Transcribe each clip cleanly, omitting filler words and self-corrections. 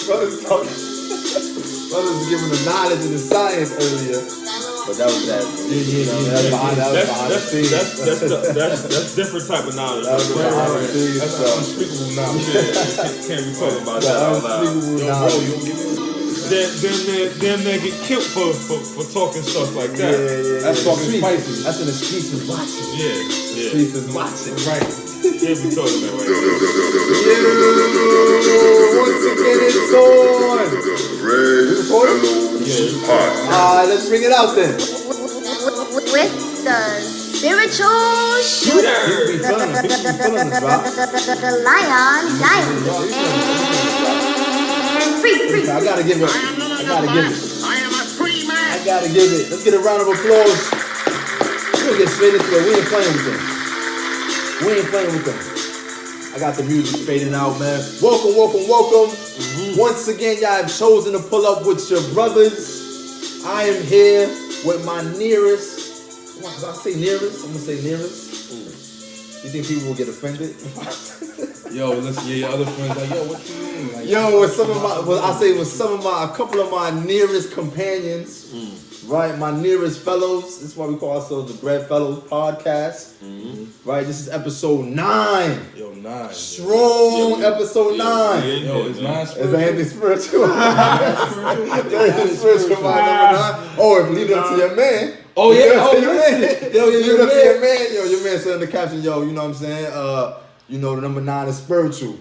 Brothers was giving the knowledge and the science earlier. But that was that. That's different type of knowledge. That's unspeakable knowledge. Can't be talking about that out loud. Them man get killed for talking stuff like that. Yeah. That's talking spicy. That's when the streets is watching. Yeah. The streets is watching. Right. Can't be talking that way. Once again, it's on. Let's bring it out then. With the spiritual shooter, the lion, and free. I gotta give it. I gotta give it. Let's get a round of applause. We're gonna get straight into it. We ain't playing with them. I got the music fading out, man. Welcome. Once again, y'all have chosen to pull up with your brothers. I am here with my nearest. Did I say nearest? I'm gonna say nearest. You think people will get offended? Yo, listen, your other friends like, yo, what you mean? Like, yo, with some of my, a couple of my nearest companions, right? My nearest fellows. This is why we call ourselves the Bread Fellows Podcast. Right? This is episode 9. Yo, 9. Strong episode 9. Yo, is 9 spiritual? Is that anything spiritual? Spiritual mind number 9. Oh, if leave it up to your man. Oh yeah, your man. your man. Yo, your man said in the caption, yo, you know what I'm saying? The number 9 is spiritual.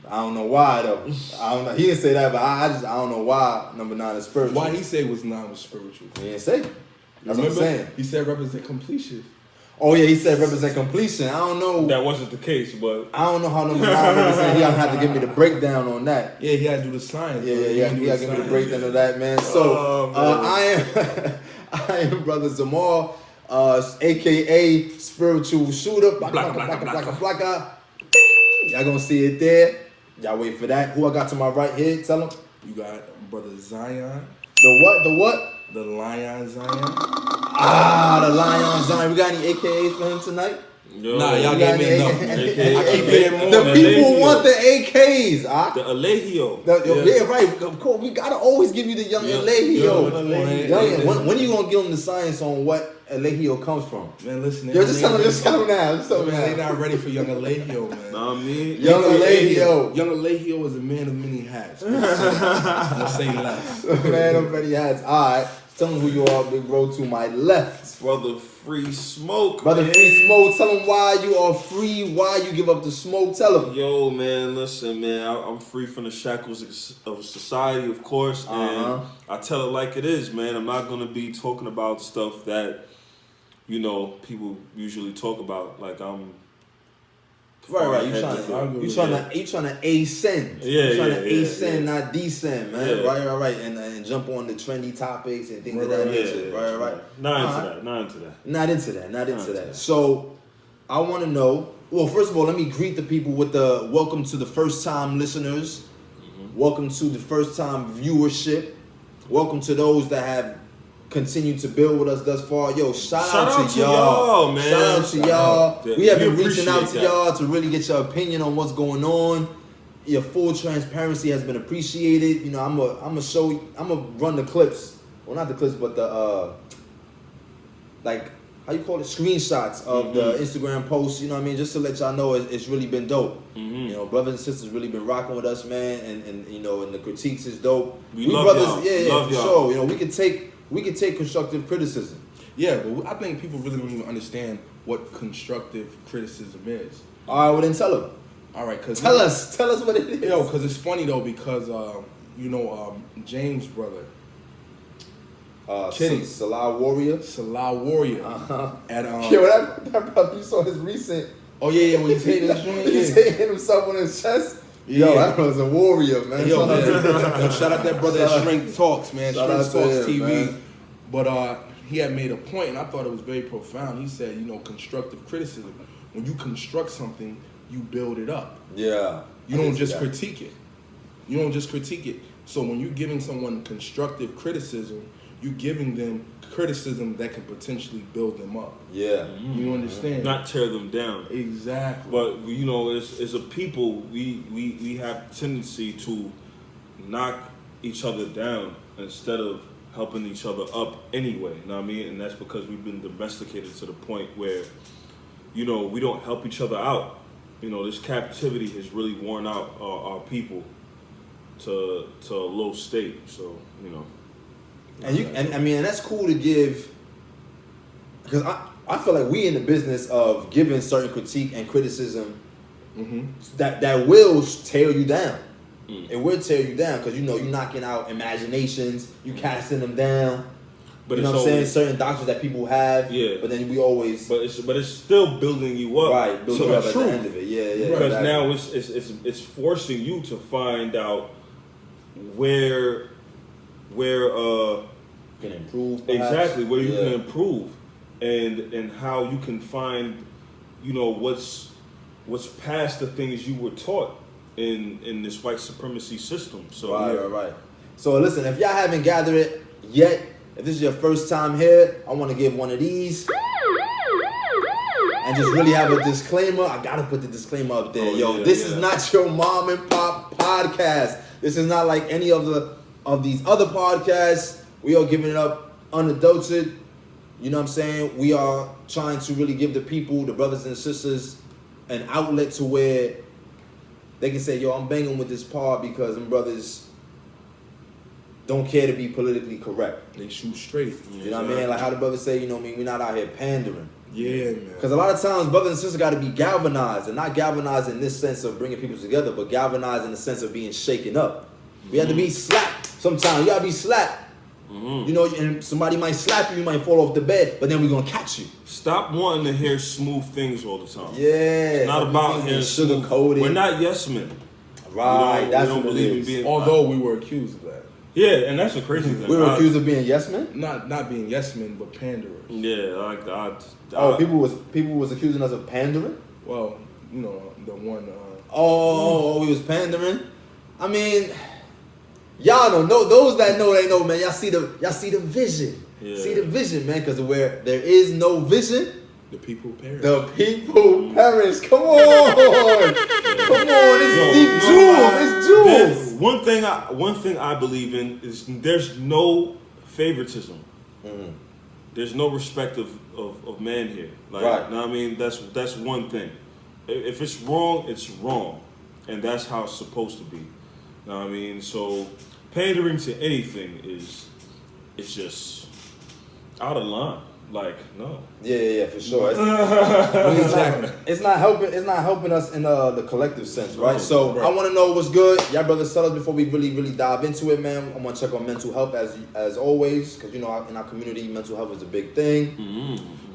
I don't know why though. I don't know. He didn't say that, but I don't know why number 9 is spiritual. Why he said 9 was spiritual? He didn't say. That's what I'm saying. He said represent completion. Oh yeah, he said represent completion. I don't know. That wasn't the case, but I don't know how number 9 represent. He gonna have to give me the breakdown on that. Yeah, he had to do the science. Yeah, he gotta give me the breakdown of that, man. So I am brother Zamar, aka spiritual shooter. Blacka. Y'all gonna see it there. Y'all wait for that. Who I got to my right here? Tell him. You got brother Zion. The what? The Lion Zion. The Lion Zion. We got any AKAs for him tonight? Yo, nah, y'all gave me enough. I keep getting more. The people want the AKs. The Allegio. Yeah, right. Of course, we gotta always give you the young Allegio. When are you gonna give them the science on what Allegio comes from? Man, listen. Yo, just tell them now. They're not ready for young Allegio, man. Nah, me. Young Allegio. Young Allegio is a man of many hats. Let's say less. Man of many hats. All right. Tell them who you are, big bro, to my left. Brother Free Smoke. Brother Free Smoke, tell them why you are free, why you give up the smoke. Tell them. Yo, man, listen, man. I'm free from the shackles of society, of course. And I tell it like it is, man. I'm not going to be talking about stuff that, people usually talk about. Like, I'm... Right. You trying to ascend. Yeah, ascend, not descend, man. Yeah. Right. And jump on the trendy topics and things of that nature. Right. Not into that. So I want to know. Well, first of all, let me greet the people with the welcome to the first time listeners. Welcome to the first time viewership. Welcome to those that have continue to build with us thus far. Yo, shout out to y'all, man. Shout out to y'all. We have been reaching out to y'all to really get your opinion on what's going on. Your full transparency has been appreciated. I'm gonna run the clips. Well, not the clips, but the how you call it? Screenshots of the Instagram posts. You know what I mean? Just to let y'all know it's really been dope. Brothers and sisters really been rocking with us, man. And and the critiques is dope. We love brothers, y'all. Yeah, for sure. We can take constructive criticism. Yeah, but I think people really don't even understand what constructive criticism is. All right, well then tell them. All right, tell us what it is. Yo, because it's funny though, because James' brother, Kenny, Salah Warrior. At Yo, that brother, you saw his recent. Oh yeah, when he's hitting his joint, he's hitting himself on his chest. Yo, that was a warrior, man. Yo, shout out that brother at Strength Talks, man. Strength Talks TV. Man. But he had made a point, and I thought it was very profound. He said, constructive criticism. When you construct something, you build it up. Yeah. You don't just critique it. So when you're giving someone constructive criticism, you're giving them criticism that can potentially build them up. Yeah. You understand? Not tear them down. Exactly. But as a people, we have tendency to knock each other down instead of helping each other up anyway. You know what I mean? And that's because we've been domesticated to the point where, you know, we don't help each other out. You know, this captivity has really worn out our people to a low state. So, you know. And I mean, that's cool to give, because I feel like we in the business of giving certain critique and criticism that will tear you down. It will tear you down because, you know, you're knocking out imaginations, you casting them down. But you know what I'm saying? Certain doctrines that people have. Yeah. But then we always. But it's still building you up. Right. Building you up at the end of it. Yeah. Because now it's forcing you to find out where you can improve. Perhaps. Exactly, where you can improve, and how you can find, you know, what's past the things you were taught in this white supremacy system. So right. So listen, if y'all haven't gathered it yet, if this is your first time here, I want to give one of these and just really have a disclaimer. I gotta put the disclaimer up there. This is not your mom and pop podcast. This is not like any of these other podcasts. We are giving it up unadulterated. You know what I'm saying? We are trying to really give the people, the brothers and sisters, an outlet to where they can say, yo, I'm banging with this pod because them brothers don't care to be politically correct. They shoot straight. You know what I mean? Like how the brothers say, you know what I mean? We're not out here pandering. Yeah, man. Because a lot of times brothers and sisters got to be galvanized, and not galvanized in this sense of bringing people together, but galvanized in the sense of being shaken up. We have to be slapped sometimes. You got to be slapped. You know, and somebody might slap you, you might fall off the bed, but then we're going to catch you. Stop wanting to hear smooth things all the time. Yeah. It's not about hearing sugar-coated. We're not yes men. Right, that's what it is. Although we were accused of that. Yeah, and that's a crazy thing. We were accused of being yes men? Not being yes men, but panderers. Yeah, people was accusing us of pandering? Well, you know, the one we was pandering? I mean, y'all don't know. Those that know, they know, man. Y'all see the vision. Yeah. See the vision, man, because where there is no vision, the people perish. The people perish. Come on. Come on. It's deep jewels. It's jewels. One thing I believe in is there's no favoritism. There's no respect of man here. Like, right. You know what I mean? That's one thing. If it's wrong, it's wrong. And that's how it's supposed to be. You know what I mean? So pandering to anything is just out of line. Like, no. Yeah, for sure. It's not helping us in the collective sense, right? So I want to know what's good. Y'all brothers, tell us before we really dive into it, man. I want to check on mental health as always, because you know in our community, mental health is a big thing.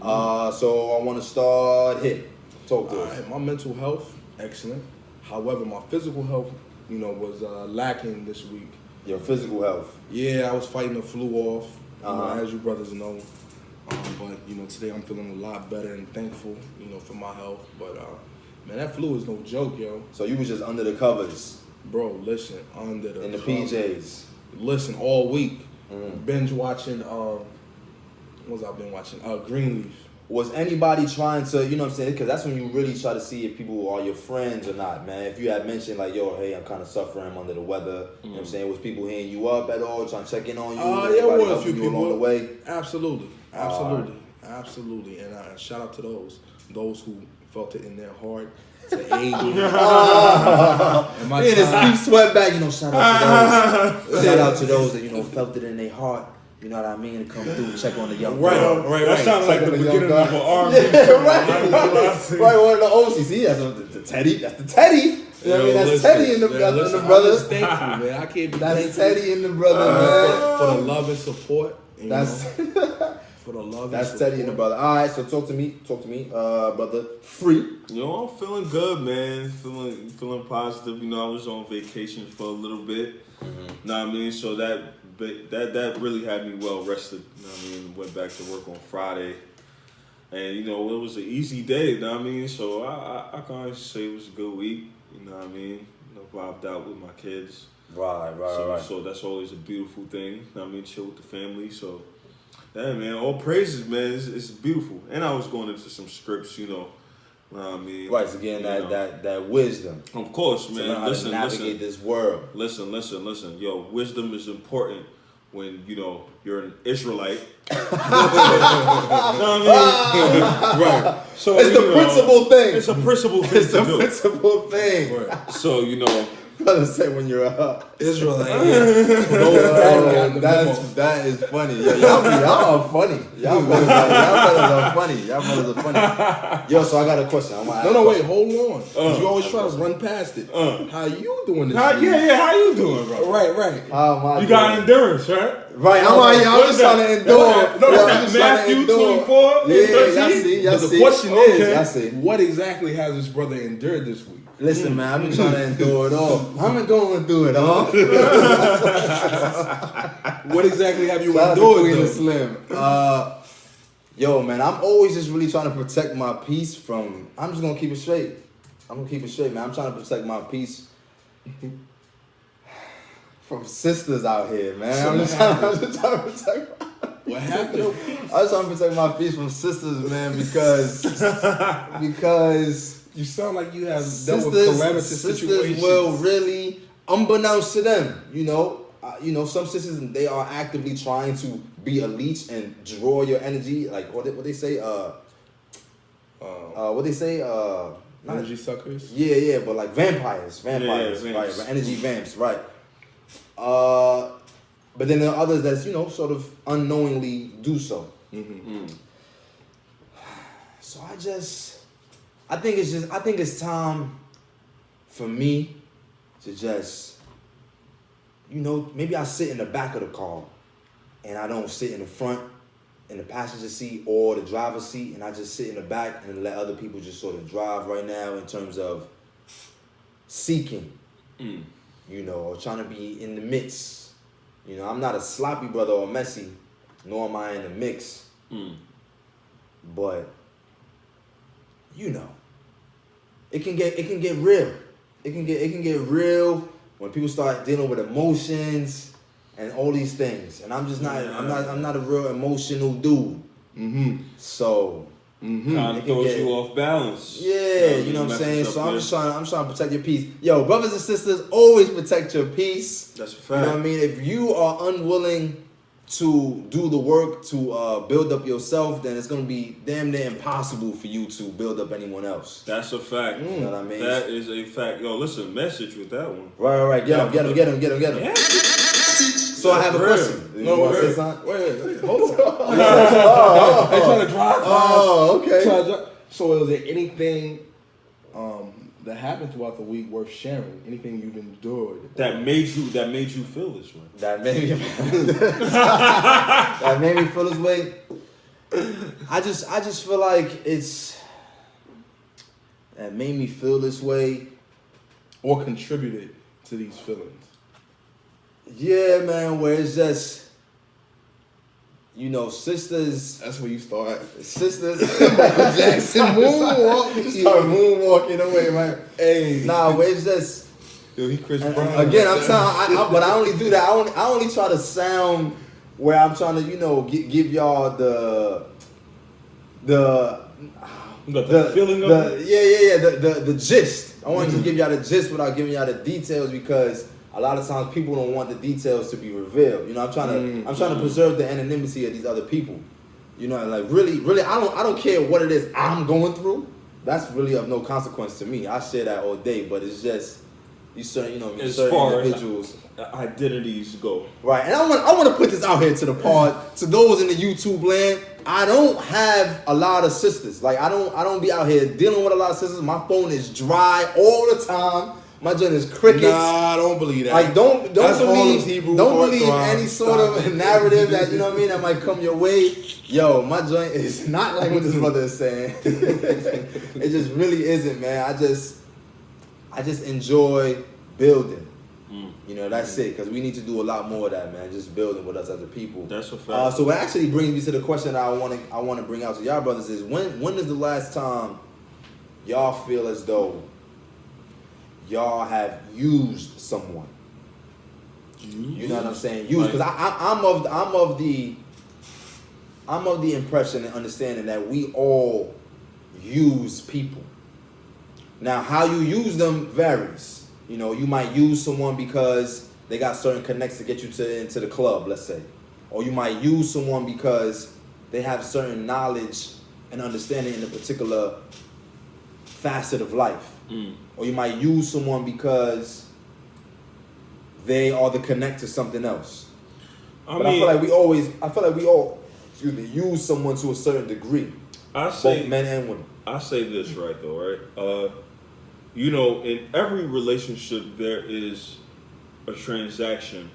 So I want to start here. Talk to us. My mental health, excellent. However, my physical health, you know, was lacking this week. Your physical health? Yeah, I was fighting the flu off, you know, as you brothers know. But, you know, today I'm feeling a lot better and thankful, you know, for my health. But, man, that flu is no joke, yo. So you was just under the covers? Bro, listen, under the in the PJs? Listen, all week. Binge watching, what was I been watching? Greenleaf. Was anybody trying to, you know what I'm saying? Because that's when you really try to see if people are your friends or not, man. If you had mentioned, like, yo, hey, I'm kind of suffering, I'm under the weather. You know what I'm saying? Was people hitting you up at all, trying to check in on you? Yeah, there were a few people along the way? Absolutely. And shout out to those who felt it in their heart to aid me. Just keep sweat back, you know, shout out to those. Shout out to those that, you know, felt it in their heart. You know what I mean? To come through and check on the young girl. Right. That sounds like the beginning of an R&B. Right, one of the OCC. That's the Teddy. That's the Teddy. You know what I mean? That's Teddy and the brothers. I'm thankful, man. I can't be That's Teddy and the brother, man. For the love and support. That's for the love. That's Teddy and the brother. All right, so talk to me, brother. Free. You know, I'm feeling good, man. Feeling positive. You know, I was on vacation for a little bit. Know what I mean? So that really had me well rested. You know what I mean? Went back to work on Friday. And, you know, it was an easy day, you know what I mean? So I can honestly say it was a good week, you know what I mean? You know, vibed out with my kids. Right. So that's always a beautiful thing, you know what I mean? Chill with the family, so... Yeah, man, all praises, man. It's beautiful. And I was going into some scripts, you know, You know what I mean? Right, so getting that wisdom. Of course, man. To learn how to navigate this world. Listen. Yo, wisdom is important when, you're an Israelite. You know what I mean? Right. So it's the principal thing. It's a principal thing It's the principal thing. Right. So, brother say when you're Israelite. That is funny. Y'all are funny. Y'all brothers are funny. Y'all brothers are funny. Yo, so I got a question. No, wait, hold on. You always try to run past it. How you doing this week? Yeah, how you doing, bro? Right. You got endurance, right? Right, I'm just trying to endure. Matthew 24. Yeah, the question is, what exactly has this brother endured this week? Listen, man, I've been trying to endure it all. I've been going through it all. What exactly have you endured, though? Slim. Yo, man, I'm always just really trying to protect my peace from. I'm just gonna keep it straight. Man. I'm trying to protect my peace from sisters out here, man. I'm just trying to protect. What happened? I was trying to protect my peace from sisters, man, because. You sound like you have dealt with calamitous situations. Well, really, unbeknownst to them, some sisters, they are actively trying to be a leech and draw your energy, like what they say, energy suckers. Yeah, but like vampires, right? Energy vamps, right? But then there are others that's sort of unknowingly do so. Mm-hmm. So I think it's time for me to just, maybe I sit in the back of the car and I don't sit in the front in the passenger seat or the driver's seat, and I just sit in the back and let other people just sort of drive right now in terms of seeking, or trying to be in the midst. I'm not a sloppy brother or messy, nor am I in the mix. But it can get real. It can get real when people start dealing with emotions and all these things. And I'm just not. I'm not a real emotional dude. Mm-hmm. So kind of throws you off balance. Yeah, you know what I'm saying. So I'm trying to protect your peace. Yo, brothers and sisters, always protect your peace. That's a fact. You know what I mean. If you are unwilling to do the work to build up yourself, then it's gonna be damn near impossible for you to build up anyone else. That's a fact. You know what I mean? That is a fact. Yo, listen, message with that one. Right. Get him. Yeah. So I have a question. Wait. Hold on. They trying to drive fast. Oh, okay. So is there anything that happened throughout the week worth sharing? Anything you've endured that made you feel this way? That made me feel this way. I just feel like that made me feel this way, or contributed to these feelings. Yeah, man. Where it's just. Sisters. That's where you start. Sisters. Jackson moonwalk. Start moonwalking away, man. Hey. Nah, it's just. Yo, he Chris Brown. Again, I'm trying. But I only do that. I only try to sound where I'm trying to, give y'all the feeling of it. Yeah. The gist. I want to just give y'all the gist without giving y'all the details, because a lot of times people don't want the details to be revealed. I'm trying to preserve the anonymity of these other people. Like really, I don't care what it is I'm going through. That's really of no consequence to me. I share that all day, but it's just certain individuals. Identities go. Right, and I want to put this out here to the pod, to those in the YouTube land. I don't have a lot of sisters. Like I don't be out here dealing with a lot of sisters. My phone is dry all the time. My joint is crickets. Nah, I don't believe that. Like don't believe any sort of narrative that that might come your way. Yo, my joint is not like what this brother is saying. It just really isn't, man. I just enjoy building. That's it. Because we need to do a lot more of that, man. Just building with us as a people. That's a fact. So it actually brings me to the question that I want to bring out to y'all brothers is when is the last time y'all feel as though y'all have used someone? You know what I'm saying? Used, because I'm of the impression and understanding that we all use people. Now, how you use them varies. You know, you might use someone because they got certain connects to get you into the club, let's say. Or you might use someone because they have certain knowledge and understanding in a particular facet of life. Or you might use someone because they are the connect to something else. I feel like we all use someone to a certain degree. Both men and women. I say this right though, right? You know, in every relationship there is a transaction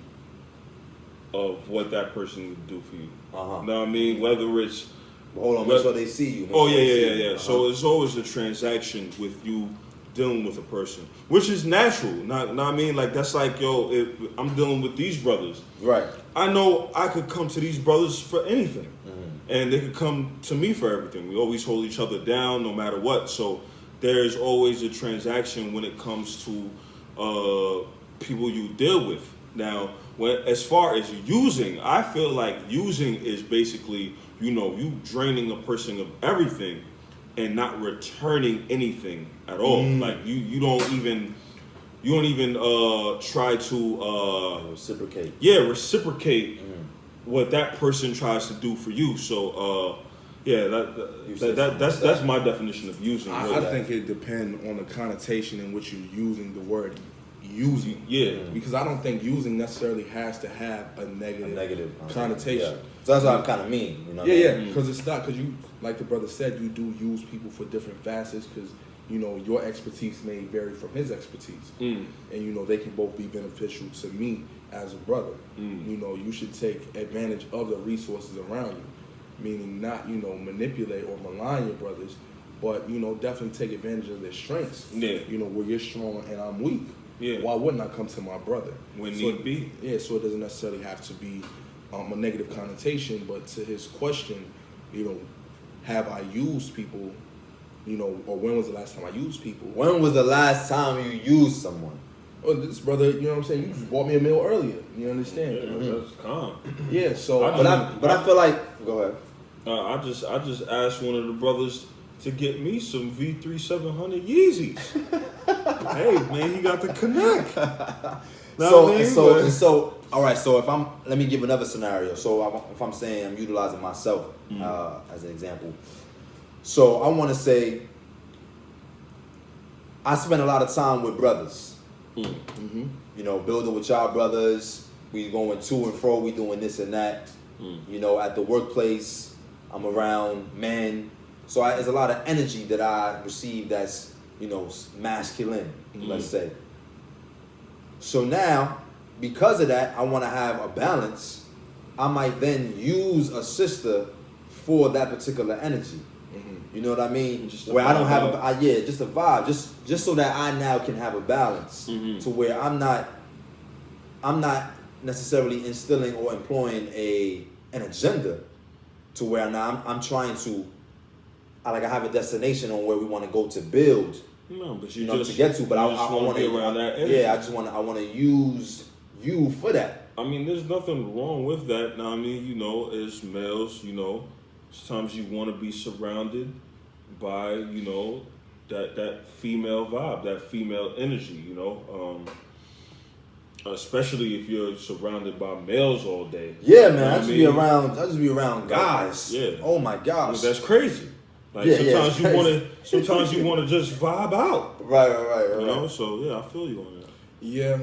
of what that person would do for you. You know what I mean? Whether it's make sure they see you. Yeah. So it's always a transaction with you dealing with a person, which is natural. Not I mean, like that's like, yo, if I'm dealing with these brothers, right? I know I could come to these brothers for anything, and they could come to me for everything. We always hold each other down, no matter what. So there's always a transaction when it comes to people you deal with. Now, as far as using, I feel like using is basically, you know, you draining a person of everything and not returning anything at all. Like you don't even try to reciprocate. Yeah, reciprocate what that person tries to do for you. So that's my definition of using. I think it depends on the connotation in which you're using the word using. Yeah. Because I don't think using necessarily has to have a negative connotation. Yeah. So that's what I kind of mean. You know Because it's not, because you, like the brother said, you do use people for different facets, because, you know, your expertise may vary from his expertise. And, you know, they can both be beneficial to me as a brother. You know, you should take advantage of the resources around you, meaning not, you know, manipulate or malign your brothers, but, you know, definitely take advantage of their strengths. Yeah. You know, where you're strong and I'm weak. Yeah. Why wouldn't I come to my brother? When need be. Yeah, so it doesn't necessarily have to be a negative connotation, but to his question, you know, have I used people, you know, or when was the last time I used people? When was the last time you used someone? Oh, this brother, you know what I'm saying? You bought me a meal earlier. You understand? Yeah, that's calm. Yeah, so I feel like, go ahead. I just asked one of the brothers to get me some V3 700 Yeezys. Hey man, he got the connect. So all right. So let me give another scenario. So if I'm saying I'm utilizing myself as an example. So I want to say I spend a lot of time with brothers. You know, building with y'all brothers. We going to and fro. We doing this and that. You know, at the workplace, I'm around men. So there's a lot of energy that I receive that's, you know, masculine, let's say. So now, because of that, I want to have a balance. I might then use a sister for that particular energy. You know what I mean? Where I don't have just a vibe, just so that I now can have a balance to where I'm not necessarily instilling or employing an agenda to where now I'm trying to. I have a destination on where we want to go to build. No, but you know, to get to. But I want to be around that energy. Yeah, I want to use you for that. I mean, there's nothing wrong with that. Now, I mean, you know, as males, you know, sometimes you want to be surrounded by, you know, that female vibe, that female energy. You know, especially if you're surrounded by males all day. Yeah, man. I just be around guys. Yeah. Oh my gosh. Well, that's crazy. Like sometimes you want to just vibe out. Right. You know, so yeah, I feel you on that. Yeah,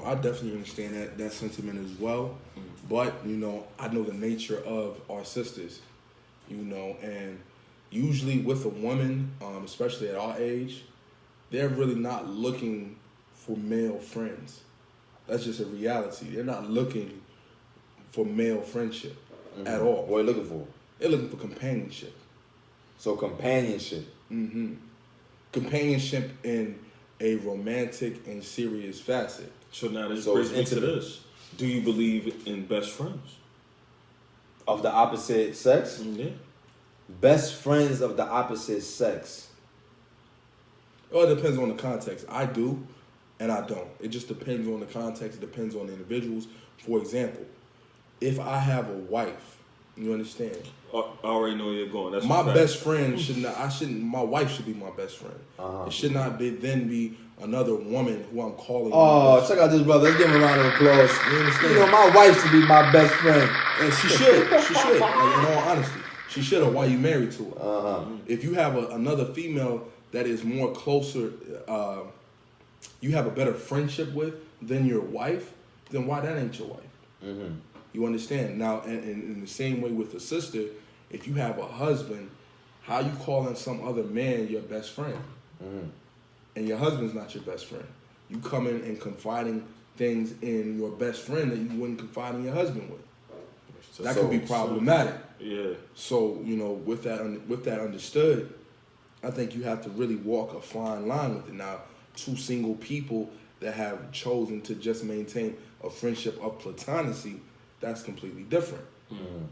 I definitely understand that sentiment as well. But, you know, I know the nature of our sisters, you know, and usually with a woman, especially at our age, they're really not looking for male friends. That's just a reality. They're not looking for male friendship at all. What are they looking for? They're looking for companionship. So companionship. Companionship in a romantic and serious facet. So now this brings me to this. Do you believe in best friends? Of the opposite sex? Yeah. Best friends of the opposite sex. Well, it depends on the context. I do, and I don't. It just depends on the context. It depends on the individuals. For example, if I have a wife You understand? I already know where you're going. That's my best friend my wife should be my best friend. It should not be another woman who I'm calling. Oh, check out this brother. Let's give him a round of applause. You understand? You know, my wife should be my best friend. And she should. She should. Like, in all honesty. She should have while you married to her. If you have another female that is more closer, you have a better friendship with than your wife, then why that ain't your wife? You understand? Now, in the same way with the sister, if you have a husband, how you calling some other man your best friend? And your husband's not your best friend. You come in and confiding things in your best friend that you wouldn't confide in your husband with. So that could be problematic. Yeah. So, you know, with that understood, I think you have to really walk a fine line with it. Now, two single people that have chosen to just maintain a friendship of platonicity, that's completely different.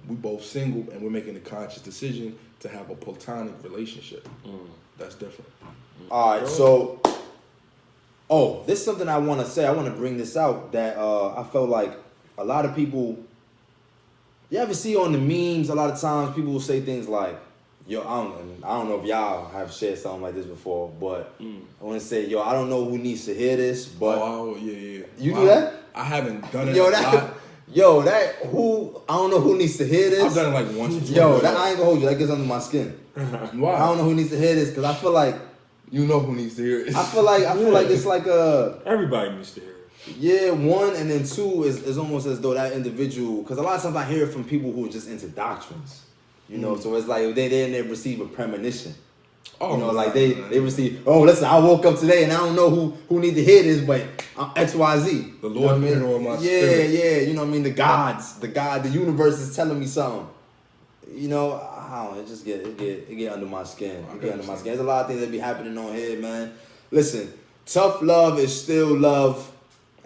We both single and we're making a conscious decision to have a platonic relationship. That's different. All right, so, this is something I want to say. I want to bring this out that I felt like a lot of people, you ever see on the memes, a lot of times people will say things like, yo, I don't know if y'all have shared something like this before, but I want to say, yo, I don't know who needs to hear this, but... Oh, yeah. You do that? I haven't done it a lot. I don't know who needs to hear this. I've done it like once or twice. I ain't gonna hold you. That gets under my skin. Why? I don't know who needs to hear this because I feel like you know who needs to hear it. I feel like it's like everybody needs to hear it. Yeah, one, and then two is almost as though that individual, because a lot of times I hear it from people who are just into doctrines, you know. So it's like they receive a premonition. Oh, you know, like they receive. Oh, listen, I woke up today and I don't know who need to hear this, but X, Y, Z. The Lord put it on my spirit. Yeah. You know what I mean? The universe is telling me something. You know, I don't know, it get under my skin. It get under my skin. There's a lot of things that be happening on here, man. Listen, tough love is still love,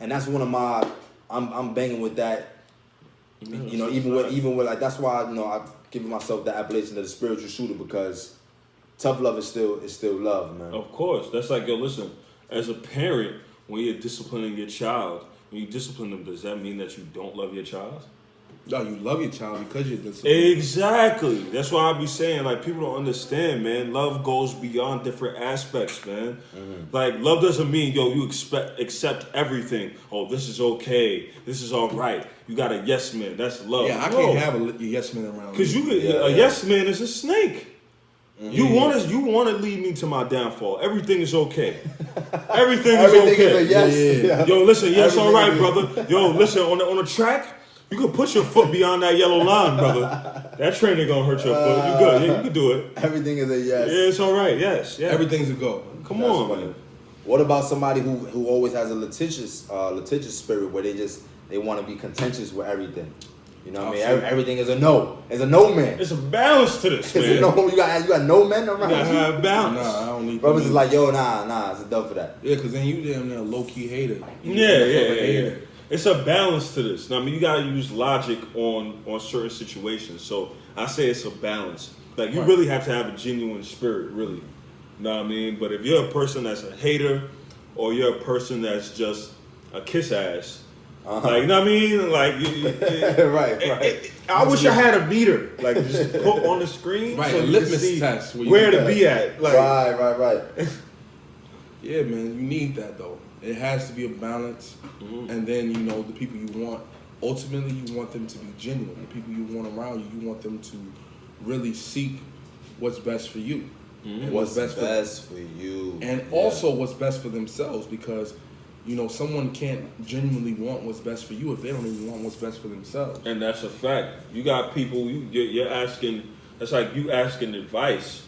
and that's one of my. I'm banging with that. You know, even with like that's why I give myself the appellation of the spiritual shooter, because tough love is still love, man. Of course, that's like, yo, listen. As a parent, when you're disciplining your child, when you discipline them, does that mean that you don't love your child? No, you love your child because you're disciplined. Exactly. That's why I be saying, like, people don't understand, man. Love goes beyond different aspects, man. Like, love doesn't mean, yo, you accept everything. Oh, this is okay. This is all right. You got a yes man. That's love. Yeah, I can't have a yes man around. Because yes man is a snake. You want to lead me to my downfall. Everything is okay. Everything is okay. Is a yes. Yeah. Yo, listen. Yes, all right, brother. Yo, listen. On the track, you can put your foot beyond that yellow line, brother. That train ain't gonna hurt your foot. You good? Yeah, you can do it. Everything is a yes. Yeah, it's all right. Yes. Yeah. Everything's a go. Come on, man. What about somebody who always has a litigious spirit where they want to be contentious with everything? You know what I mean? Everything is a no. It's a no man. It's a balance to this, man. It's a no. You got no men around. You gotta have balance. Nah, I don't need. Brothers is like, yo, nah, it's a dub for that. Yeah, because then you damn near low key hater. Yeah. It's a balance to this. Now, I mean, you gotta use logic on certain situations. So I say it's a balance. Like, you really have to have a genuine spirit, really. You know what I mean? But if you're a person that's a hater, or you're a person that's just a kiss ass. Like, you know what I mean? Like, right. I wish I had a meter, like, just put on the screen, right? So a litmus test where to be at. Like, right. Yeah, man, you need that though. It has to be a balance, and then the people you want. Ultimately, you want them to be genuine. The people you want around you, you want them to really seek what's best for you, and what's best for you, and also what's best for themselves, because. Someone can't genuinely want what's best for you if they don't even want what's best for themselves. And that's a fact. You got people, you're asking, that's like you asking advice,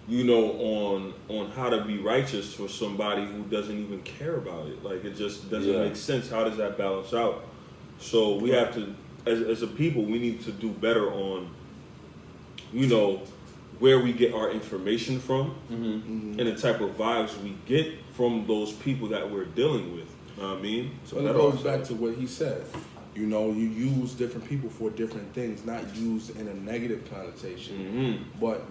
on how to be righteous for somebody who doesn't even care about it. Like, it just doesn't make sense. How does that balance out? So we have to, as a people, we need to do better on, where we get our information from, and the type of vibes we get from those people that we're dealing with. You know what I mean? So that goes back to what he said. You use different people for different things, not used in a negative connotation. But,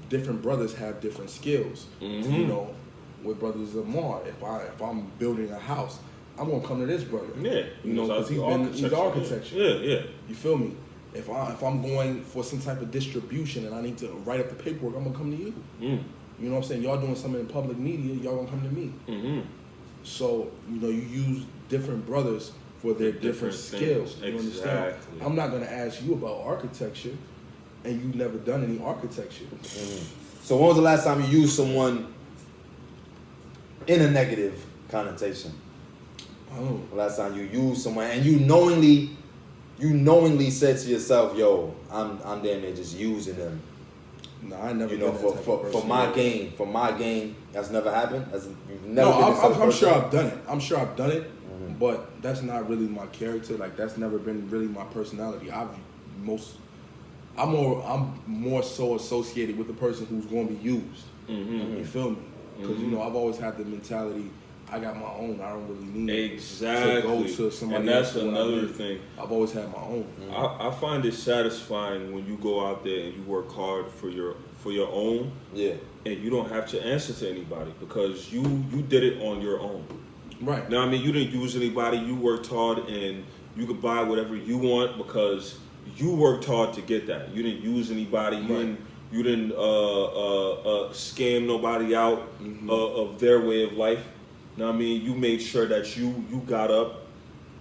different brothers have different skills. With brothers Zamar, if I'm building a house, I'm gonna come to this brother. Yeah. Because he's architecture. Yeah. You feel me? If I'm going for some type of distribution and I need to write up the paperwork, I'm gonna come to you. You know what I'm saying? Y'all doing something in public media, y'all gonna come to me. So, you know, you use different brothers for their different skills. You understand? I'm not gonna ask you about architecture and you've never done any architecture. So when was the last time you used someone in a negative connotation? Oh. The last time you used someone and you knowingly said to yourself, yo, I'm damn near just using them. No, I never. You know, for my gain, that's never happened. You've never I'm sure I've done it. But that's not really my character. Like that's never been really my personality. I'm more so associated with the person who's going to be used. You feel me? Because you know I've always had the mentality. I got my own. I don't really need to go to somebody else. And that's another thing. I've always had my own. I find it satisfying when you go out there and you work hard for your own. Yeah. And you don't have to answer to anybody because you did it on your own. Right. Now, I mean, you didn't use anybody. You worked hard and you could buy whatever you want because you worked hard to get that. You didn't use anybody. You didn't scam nobody out of their way of life. Now, I mean, you made sure that you got up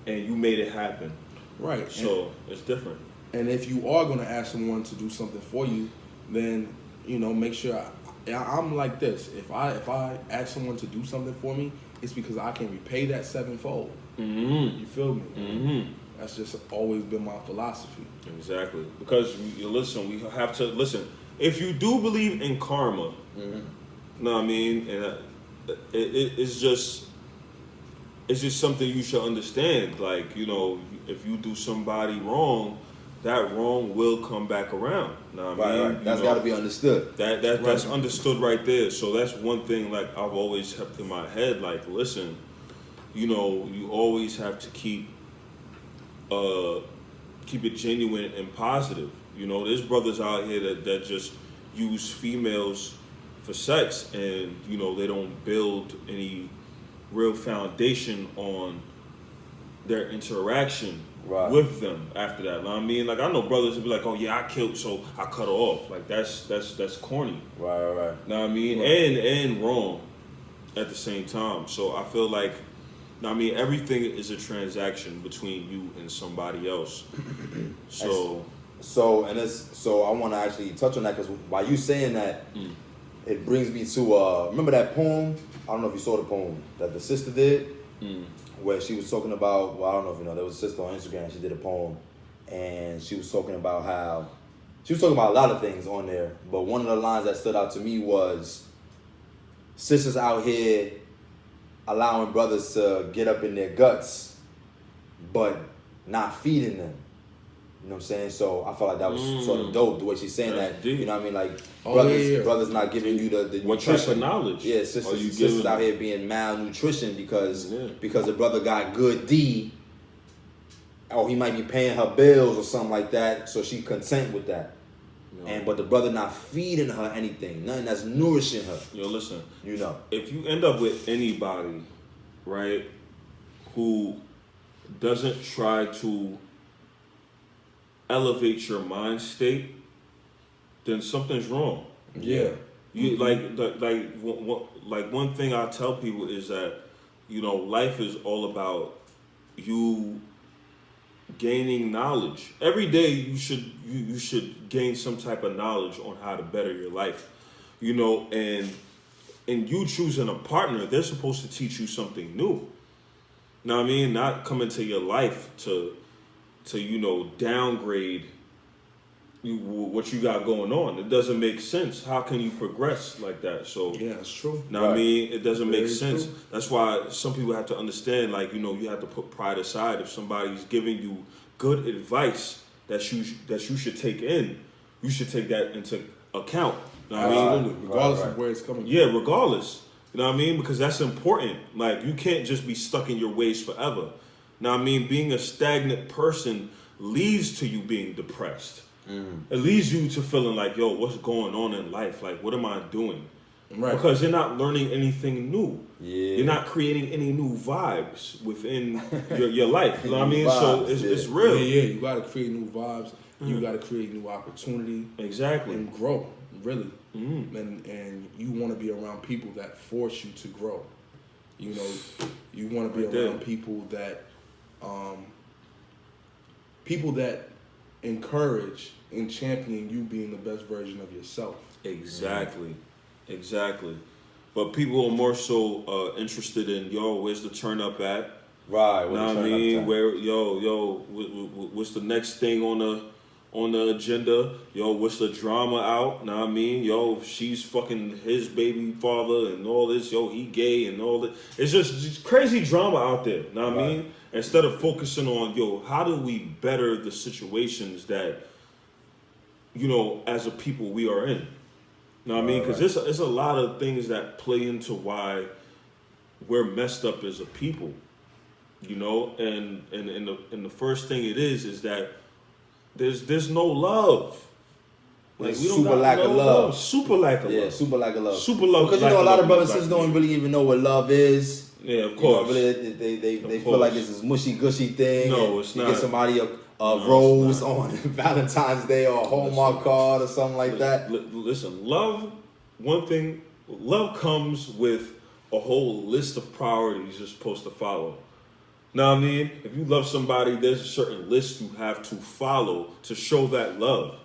and you made it happen. Right. So it's different. And if you are going to ask someone to do something for you, then you know, make sure. I'm like this. If I ask someone to do something for me, it's because I can repay that sevenfold. You feel me? That's just always been my philosophy. Exactly. Because we have to listen. If you do believe in karma, you know what I mean, and it's just something you should understand. Like, you know, if you do somebody wrong, that wrong will come back around. Know what I mean? Right. That's got to be understood. That's understood right there. So that's one thing like I've always kept in my head. Like, listen, you know, you always have to keep it genuine and positive. You know, there's brothers out here that just use females for sex, and you know they don't build any real foundation on their interaction with them after that. I mean, like I know brothers who be like, "Oh yeah, I killed, so I cut her off." Like that's corny. Right. Know what I mean? And wrong at the same time. So I feel like, I mean, everything is a transaction between you and somebody else. So I want to actually touch on that because while you saying that, it brings me to remember that poem? I don't know if you saw the poem that the sister did, where she was talking about. Well, I don't know if you know. There was a sister on Instagram. She did a poem, and she was talking about a lot of things on there. But one of the lines that stood out to me was, "Sisters out here allowing brothers to get up in their guts, but not feeding them." You know what I'm saying? So I felt like that was sort of dope, the way she's saying that. Deep. You know what I mean? Like, brothers not giving you the what nutrition. type of knowledge? Yeah, sisters out here being malnutrition because the brother got good D, or he might be paying her bills or something like that, so she content with that. But the brother not feeding her anything, nothing that's nourishing her. Yo, listen. You know, if you end up with anybody, right, who doesn't try to elevate your mind state, then something's wrong. Yeah. You like one thing I tell people is that, you know, life is all about you gaining knowledge. Every day you should gain some type of knowledge on how to better your life. You know, and you choosing a partner, they're supposed to teach you something new. Know what I mean? Not come into your life to you know, downgrade what you got going on. It doesn't make sense. How can you progress like that? So yeah, it's true. Know what I mean? It doesn't make sense. True. That's why some people have to understand, like, you know, you have to put pride aside. If somebody's giving you good advice that you should take in, you should take that into account. Know what I mean? Regardless of where it's coming from. Yeah, regardless. You know what I mean? Because that's important. Like, you can't just be stuck in your ways forever. Now, I mean, being a stagnant person leads to you being depressed. It leads you to feeling like, yo, what's going on in life? Like, what am I doing? Right. Because you're not learning anything new. Yeah. You're not creating any new vibes within your life. You know what I mean? So it's real. Yeah. You got to create new vibes. You got to create new opportunity. Exactly. And grow, really. And you want to be around people that force you to grow. You know, you want to be around people that encourage and champion you being the best version of yourself. Exactly. But people are more so interested in, where's the turn up at? Right. You know what I mean? Where, what's the next thing on the agenda? What's the drama out? Know what I mean? She's fucking his baby father and all this. He gay and all that. It's just crazy drama out there. Know what I mean? Instead of focusing on, how do we better the situations that, as a people we are in? You know what I mean? Because it's a lot of things that play into why we're messed up as a people. And the first thing it is that there's no love. Like we don't got lack of love. Super lack of love. Yeah, super lack of love. Super love. Because a lot of brothers and sisters don't really even know what love is. Yeah, of course. They feel like it's this mushy gushy thing. No, it's not. You get somebody a rose on Valentine's Day or a Hallmark card or something like that. Listen, love comes with a whole list of priorities you're supposed to follow. Now, I mean, if you love somebody, there's a certain list you have to follow to show that love.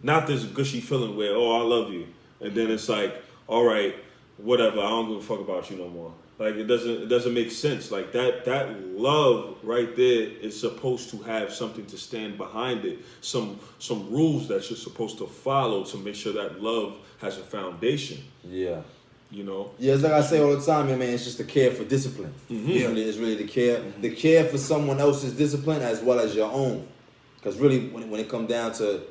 Not this gushy feeling where, I love you. And then it's like, all right, whatever, I don't give a fuck about you no more. Like, it doesn't make sense. Like, that love right there is supposed to have something to stand behind it. Some rules that you're supposed to follow to make sure that love has a foundation. Yeah. Yeah, it's like I say all the time, man. It's just the care for discipline. It's really the care for someone else's discipline as well as your own. Because really, when it comes down to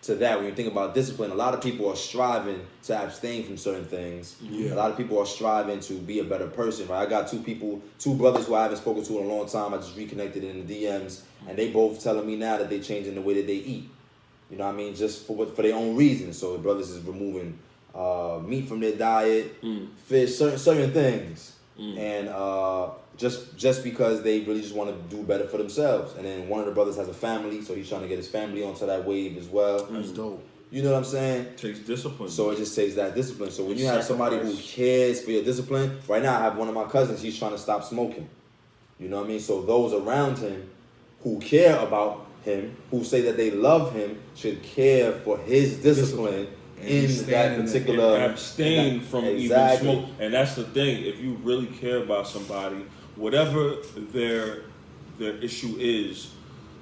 that, when you think about discipline, a lot of people are striving to abstain from certain things. A lot of people are striving to be a better person. Right? I got two brothers who I haven't spoken to in a long time. I just reconnected in the DMs, and they both telling me now that they changing the way that they eat. You know what I mean? Just for their own reasons. So the brothers is removing meat from their diet, fish, certain things, and just because they really just want to do better for themselves. And then one of the brothers has a family, so he's trying to get his family onto that wave as well. That's dope. You know what I'm saying? It takes discipline. So it just takes that discipline. So when you have somebody who cares for your discipline, right now I have one of my cousins, he's trying to stop smoking. You know what I mean? So those around him who care about him, who say that they love him, should care for his discipline. In that particular abstain from even smoke. And that's the thing. If you really care about somebody, whatever their issue is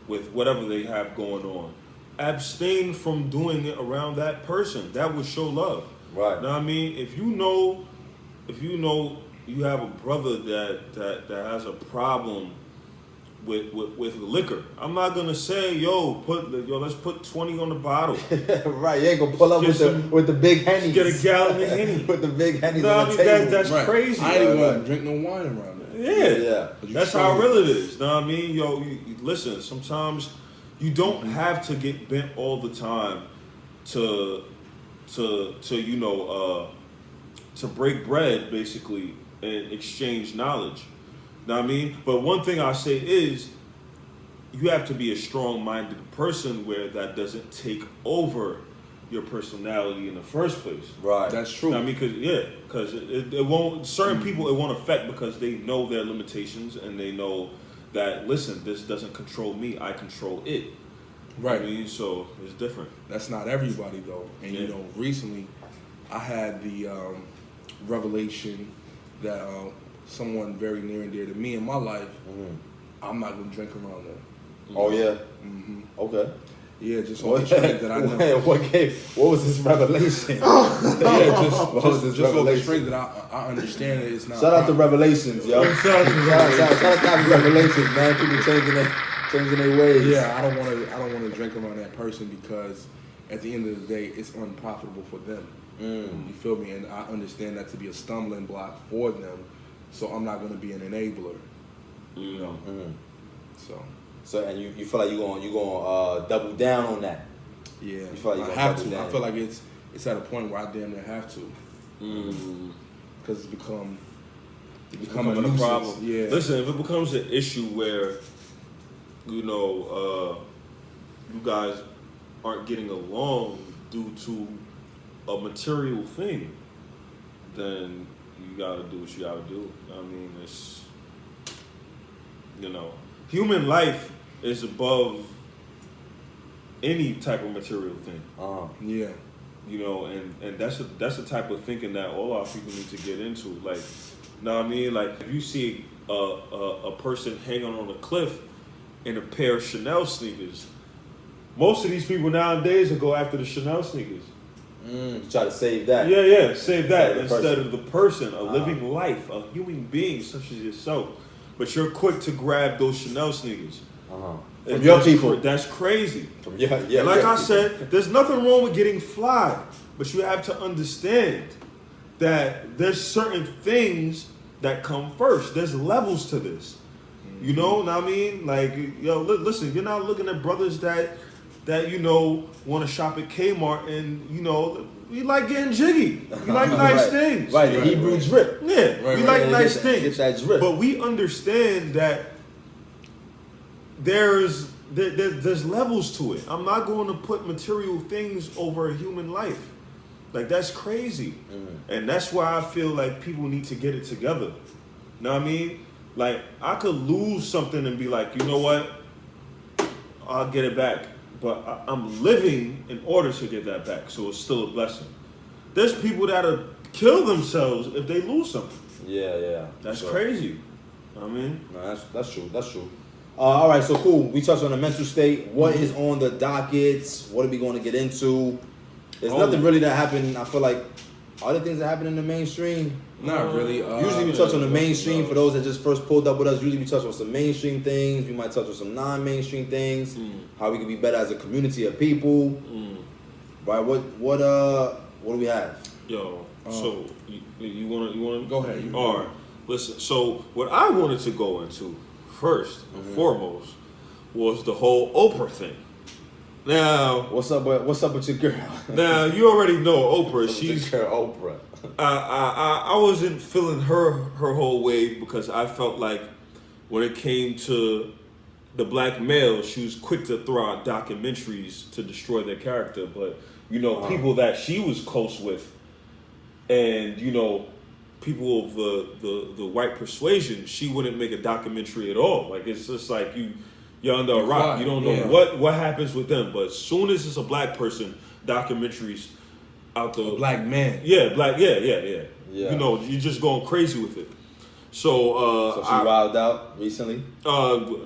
with whatever they have going on, abstain from doing it around that person. That would show love. Right. Now I mean, if you know you have a brother that has a problem with liquor, I'm not gonna say, let's put 20 on the bottle. Right, you ain't gonna pull up with the big hennies. Get a gallon of Henny. With the big hennies no, on the table. That's crazy. I ain't even gonna drink no wine around that. Yeah. That's how real it is. Know what I mean? You listen, sometimes you don't have to get bent all the time to break bread, basically, and exchange knowledge. Know what I mean? But one thing I say is, you have to be a strong-minded person where that doesn't take over your personality in the first place. Right. That's true. I mean, because it won't. Certain people it won't affect because they know their limitations and they know that, listen, this doesn't control me. I control it. Right. I mean, so it's different. That's not everybody though. And recently, I had the revelation that someone very near and dear to me in my life, I'm not gonna drink around them. Oh yeah. Okay. Yeah, just on the strength that I know. What was this revelation? Just on the strength that I understand that it's not. Shout out to Revelations, yo. Shout out to Revelations, man. People changing their ways. Yeah, I don't want to drink around that person because at the end of the day, it's unprofitable for them. You feel me? And I understand that to be a stumbling block for them. So I'm not going to be an enabler, you know. So and you feel like you're going double down on that. Yeah, you feel like I have to. I feel like it's at a point where I damn near have to. Because it's becoming a problem. Yeah. Listen, if it becomes an issue where, you guys aren't getting along due to a material thing, then you gotta do what you gotta do. I mean, it's, human life is above any type of material thing. Yeah. And that's the type of thinking that all our people need to get into. Like, know what I mean? Like, if you see a person hanging on a cliff in a pair of Chanel sneakers, most of these people nowadays will go after the Chanel sneakers. Try to save that. Yeah, save that instead of the person, a living life, a human being such as yourself. But you're quick to grab those Chanel sneakers. From your people. That's crazy. Yeah. Like I said, there's nothing wrong with getting fly, but you have to understand that there's certain things that come first. There's levels to this. You know what I mean? Like, listen, you're not looking at brothers that want to shop at Kmart and, we like getting jiggy. We like nice things. Right, the Hebrew drip. Yeah, we like nice things. Get that drip. But we understand that there's levels to it. I'm not going to put material things over a human life. Like, that's crazy. And that's why I feel like people need to get it together. Know what I mean? Like, I could lose something and be like, you know what? I'll get it back. But I'm living in order to get that back, so it's still a blessing. There's people that'll kill themselves if they lose something. Yeah. That's crazy. I mean, no, that's true. All right, so cool. We touched on the mental state. What is on the dockets? What are we going to get into? There's nothing really that happened. I feel like other things that happen in the mainstream. Not really. Usually we touch on the mainstream. For those that just first pulled up with us, usually we touch on some mainstream things. We might touch on some non-mainstream things. How we can be better as a community of people. Right? What do we have? Yo, so you wanna go ahead. All right. Listen. So what I wanted to go into first and foremost was the whole Oprah thing. Now, what's up with your girl? Now, you already know Oprah. She's your Oprah. I wasn't feeling her whole wave because I felt like when it came to the black male, she was quick to throw out documentaries to destroy their character. But people that she was close with, and people of the white persuasion, she wouldn't make a documentary at all. Like, it's just like you're under a rock. You don't know what happens with them. But as soon as it's a black person, documentaries out the black man. Yeah, black. Yeah. You're just going crazy with it. So she wilded out recently.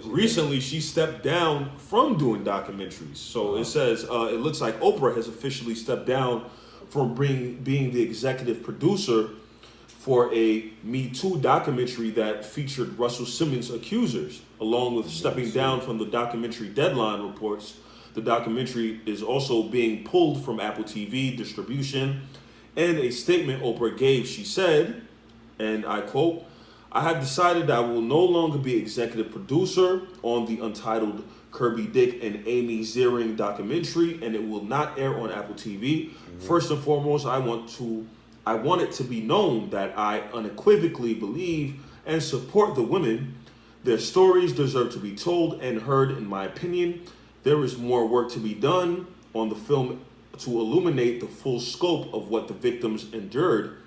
Recently, she stepped down from doing documentaries. So it says it looks like Oprah has officially stepped down from being the executive producer for a Me Too documentary that featured Russell Simmons' accusers, along with stepping down from the documentary Deadline reports. The documentary is also being pulled from Apple TV distribution. And a statement Oprah gave, she said, and I quote, "I have decided that I will no longer be executive producer on the untitled Kirby Dick and Amy Ziering documentary, and it will not air on Apple TV. First and foremost, I want it to be known that I unequivocally believe and support the women. Their stories deserve to be told and heard. In my opinion, there is more work to be done on the film to illuminate the full scope of what the victims endured.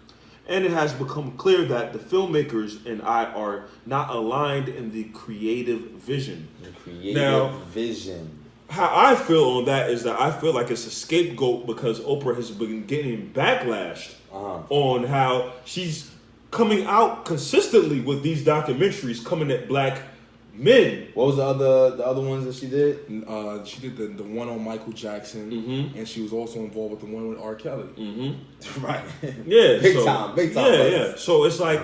And it has become clear that the filmmakers and I are not aligned in the creative vision." Vision. How I feel on that is that I feel like it's a scapegoat because Oprah has been getting backlash on how she's coming out consistently with these documentaries coming at black men. What was the other ones that she did? She did the one on Michael Jackson, and she was also involved with the one with R. Kelly. Right. Yeah. Big time. Yeah. So it's like,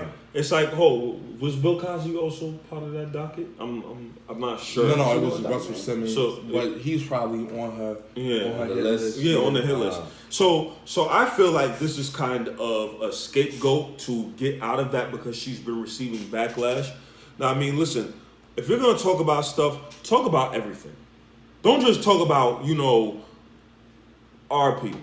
was Bill Cosby also part of that docket? I'm not sure. No, it was Russell Simmons. But he's probably on her hit list. Yeah, on the hit list. So I feel like this is kind of a scapegoat to get out of that because she's been receiving backlash. Now, I mean, listen, if you're gonna talk about stuff, talk about everything. Don't just talk about, our people.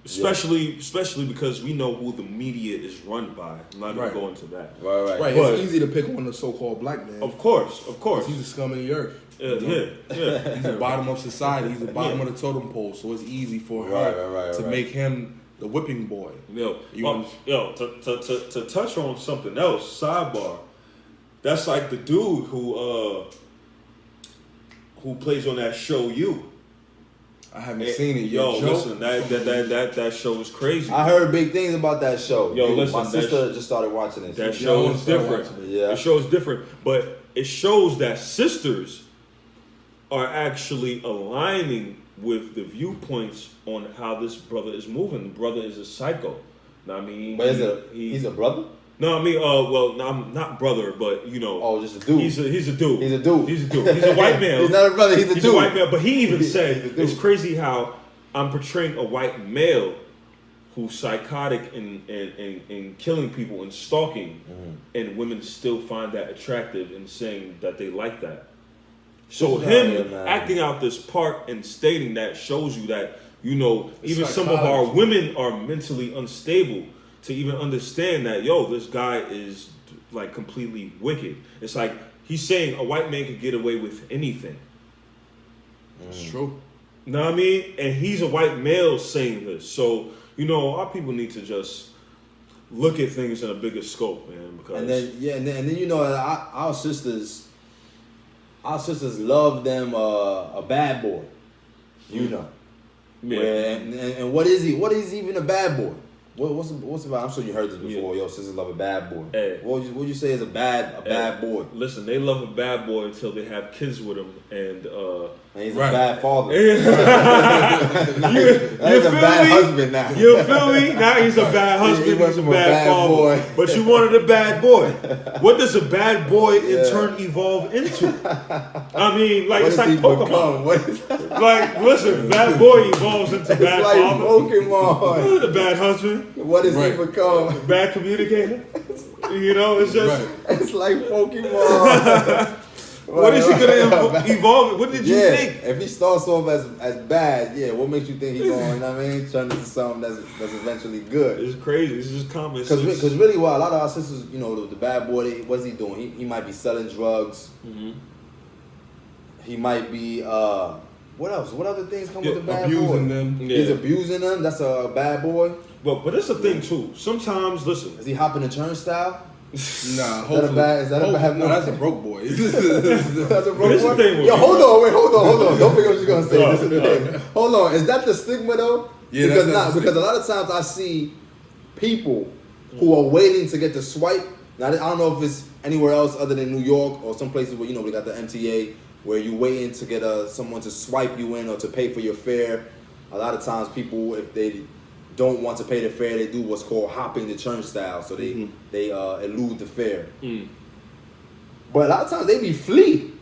Especially because we know who the media is run by. I'm not going to go into that. Right. But it's easy to pick on the so-called black man. Of course. He's a scum of the earth. Yeah. He's the bottom of society. He's the bottom of the totem pole. So it's easy for her to make him the whipping boy. To touch on something else, sidebar. That's like the dude who plays on that show You. I haven't seen it yet. Yo, listen, that show is crazy. I heard big things about that show. Yo, listen, my sister just started watching it. That show is different. The show is different, but it shows that sisters are actually aligning with the viewpoints on how this brother is moving. The brother is a psycho. I mean, but he's a brother? No, I mean, I'm not brother, but you know. Oh, just a dude. He's a dude. He's a dude. He's a dude. He's a white male. He's not a brother. He's a dude. He's a white male. But he even said it's crazy how I'm portraying a white male who's psychotic and killing people and stalking, and women still find that attractive and saying that they like that. So him acting out this part and stating that shows you that, you know, even some of our women are mentally unstable to even understand that, this guy is like completely wicked. It's like he's saying a white man could get away with anything. It's true. You know what I mean? And he's a white male saying this. So, you know, our people need to just look at things in a bigger scope, man. Because and then you know, our sisters love them a bad boy. You know. Yeah. And what is he? What is even a bad boy? What's about? I'm sure you heard this before. Yo, sisters love a bad boy. Hey. What would you say is a bad boy? Listen, they love a bad boy until they have kids with him, and he's a bad father. you he's a bad husband now. You feel me? Now he's a bad husband. He's a bad father. Boy. But you wanted a bad boy. What does a bad boy in turn evolve into? I mean, like, it's like Pokemon. What is that? Like, listen, bad boy evolves into bad like father. Pokemon. The bad husband. What does he become? Bad communicator. You know, it's just it's like Pokemon. What is he gonna evolve? What did you think? If he starts off as bad, what makes you think he's going? You know what I mean, turn into something that's eventually good. It's crazy. It's just common sense. Because really, a lot of our sisters, you know, the bad boy, what's he doing? He might be selling drugs. Mm-hmm. He might be what else? What other things come with the bad abusing boy? them. Yeah. He's abusing them. That's a bad boy. But it's a thing too. Sometimes, listen. Is he hopping the turnstile? Nah, is that a bad boy? No, that's a broke boy. That's a broke boy. Thing Yo, hold on. Don't forget what you're gonna say. This is the thing. Hold on. Is that the stigma though? Yeah, because a lot of times I see people who are waiting to get the swipe. Now I don't know if it's anywhere else other than New York or some places where we got the MTA where you waiting to get someone to swipe you in or to pay for your fare. A lot of times people, if they don't want to pay the fare, they do what's called hopping the turnstile, so they elude the fare. But a lot of times they be flea.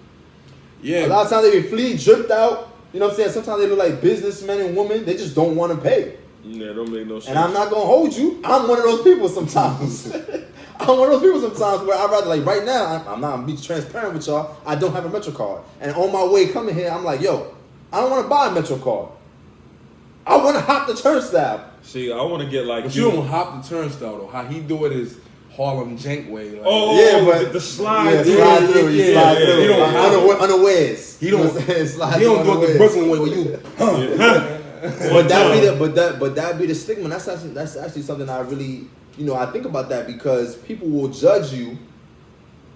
Yeah. A lot of times they be flea, dripped out. You know what I'm saying? Sometimes they look like businessmen and women. They just don't want to pay. Yeah, don't make no sense. And I'm not gonna hold you. I'm one of those people sometimes. I'm one of those people sometimes where I'd rather, like right now, I'm not gonna be transparent with y'all. I don't have a Metro card, and on my way coming here, I'm like, yo, I don't want to buy a Metro card. I want to hop the turnstile. See, I want to get like but you don't hop the turnstile though. How he do it is Harlem Jank way. Like, but the slide, slide through. You don't unawares. He don't do it the Brooklyn way where you. But that be the stigma. That's actually something I really, I think about that because people will judge you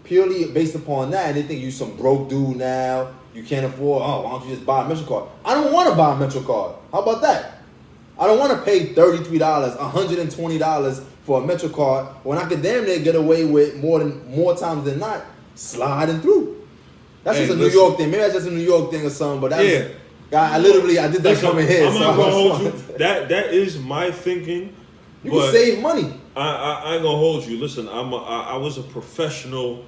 purely based upon that, and they think you some broke dude now. You can't afford. Oh, why don't you just buy a Metro card? I don't want to buy a Metro card. How about that? I don't want to pay $33, $120 for a Metro card when I could damn near get away with more times than not sliding through. That's just a New York thing. Maybe that's just a New York thing or something. But that's, I did that coming here. I'm not gonna hold you. That is my thinking. You can save money. I ain't gonna hold you. Listen, I was a professional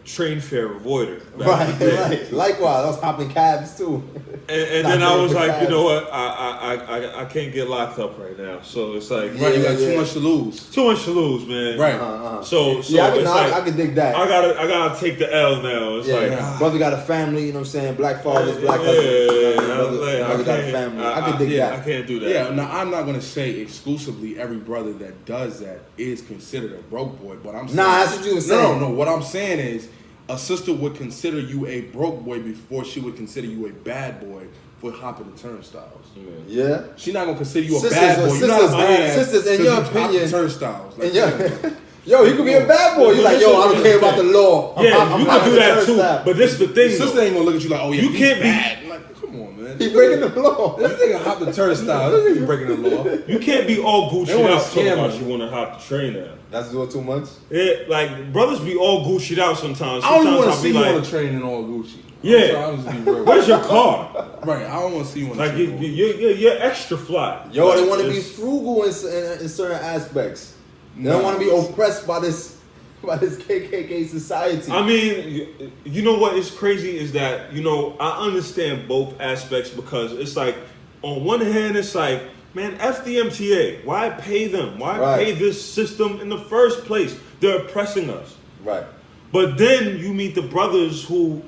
train fare avoider. Right. Likewise, I was hopping cabs too. And then I was like, you know what? I can't get locked up right now. So it's like, you got too much to lose. Too much to lose, man. Right. So I can dig that. I gotta take the L now. It's like brother got a family. You know what I'm saying? Black fathers, black husbands. I got a family. I can dig that. I can't do that. Yeah, now I'm not gonna say exclusively every brother that does that is considered a broke boy, but I'm saying, that's what you were saying. No. What I'm saying is, a sister would consider you a broke boy before she would consider you a bad boy for hopping the turnstiles. Yeah. She's not gonna consider you a bad boy. You're not a bad sisters, in your opinion, turnstiles. Like, yo, you could be a bad boy. You're like, yo, I don't care about the law. Yeah, you can do that too. But this is the thing. Sister ain't gonna look at you like, oh yeah, you can't bad. Like, come on, man. He's breaking the law. This nigga hopped the turnstile. This nigga breaking the law. You can't be all Gucci out talking about you want to hop the train now. That's doing too much. Yeah, like brothers be all Gucci'd out sometimes. I don't want to I'll see be you like, on a train in all Gucci. Yeah. Where's your car? Right, I don't want to see you on like you're extra fly. Yo, like, they want to be frugal in certain aspects. They don't want to be oppressed by this KKK society. I mean, you know what is crazy is that, you know, I understand both aspects because it's like, on one hand, it's like, man, F the MTA. Why pay them? Why pay this system in the first place? They're oppressing us. Right. But then you meet the brothers who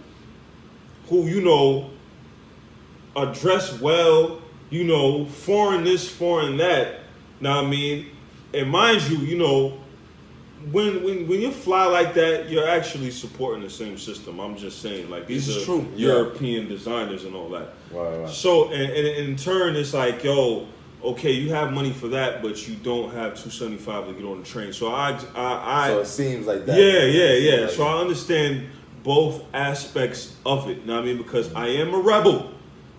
you know, are dressed well, you know, foreign this, foreign that. Now I mean, and mind you, you know, when you fly like that, you're actually supporting the same system. I'm just saying, like, these are true. European designers and all that. Right. So, and in turn, it's like, yo, okay, you have money for that, but you don't have $275 to get on the train. So so it seems like that. Yeah. So I understand both aspects of it. You know what I mean? Because I am a rebel.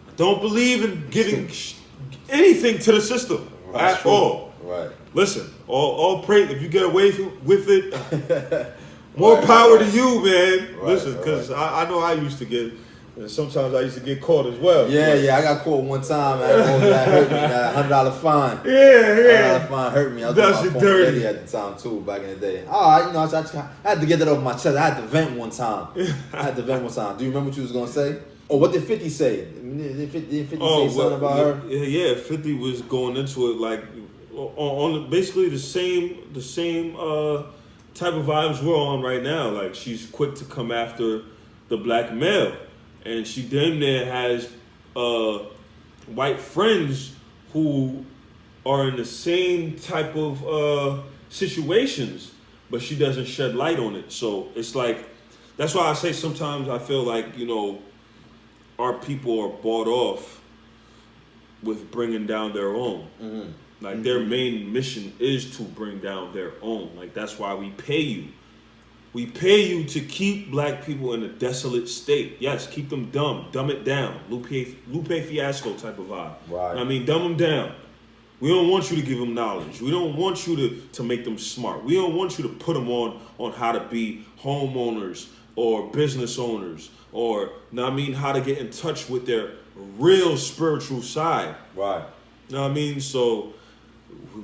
I don't believe in giving anything to the system at all. Right. Listen, all praise. If you get away with it, more power to you, man. Listen, because I know I used to get, and sometimes I used to get caught as well. Yeah, I got caught one time. That hurt me. That $100 fine. Yeah. $100 fine hurt me. I was That's on my phone dirty at the time too, back in the day. I had to get that off my chest. I had to vent one time. Do you remember what you was gonna say? Oh, what did 50 say? Did 50 say something about her? Yeah, 50 was going into it like on basically the same type of vibes we're on right now. Like, she's quick to come after the black male, and she damn near has white friends who are in the same type of situations, but she doesn't shed light on it. So it's like, that's why I say sometimes I feel like, you know, our people are bought off with bringing down their own. Mm-hmm. Like, their main mission is to bring down their own. Like, that's why we pay you. We pay you to keep black people in a desolate state. Yes, keep them dumb. Dumb it down. Lupe Fiasco type of vibe. Right. I mean, dumb them down. We don't want you to give them knowledge. We don't want you to make them smart. We don't want you to put them on how to be homeowners or business owners or, how to get in touch with their real spiritual side. Right. You know what I mean? So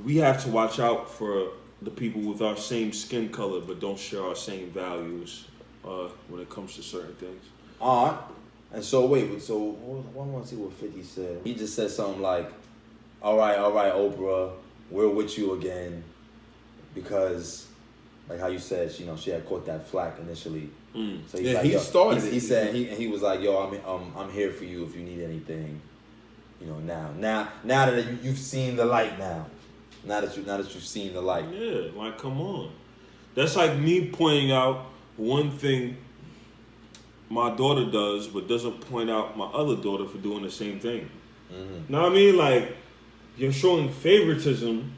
we have to watch out for the people with our same skin color but don't share our same values when it comes to certain things. All right. And so, I want to see what 50 said. He just said something like, all right, Oprah, we're with you again. Because, like how you said, she had caught that flack initially. So he's like, he started it. He said, he was like, yo, I'm here for you if you need anything. You know, now that you've seen the light now. Now that you've seen the light. Yeah, like, come on. That's like me pointing out one thing my daughter does, but doesn't point out my other daughter for doing the same thing. Mm-hmm. Know what I mean? Like, you're showing favoritism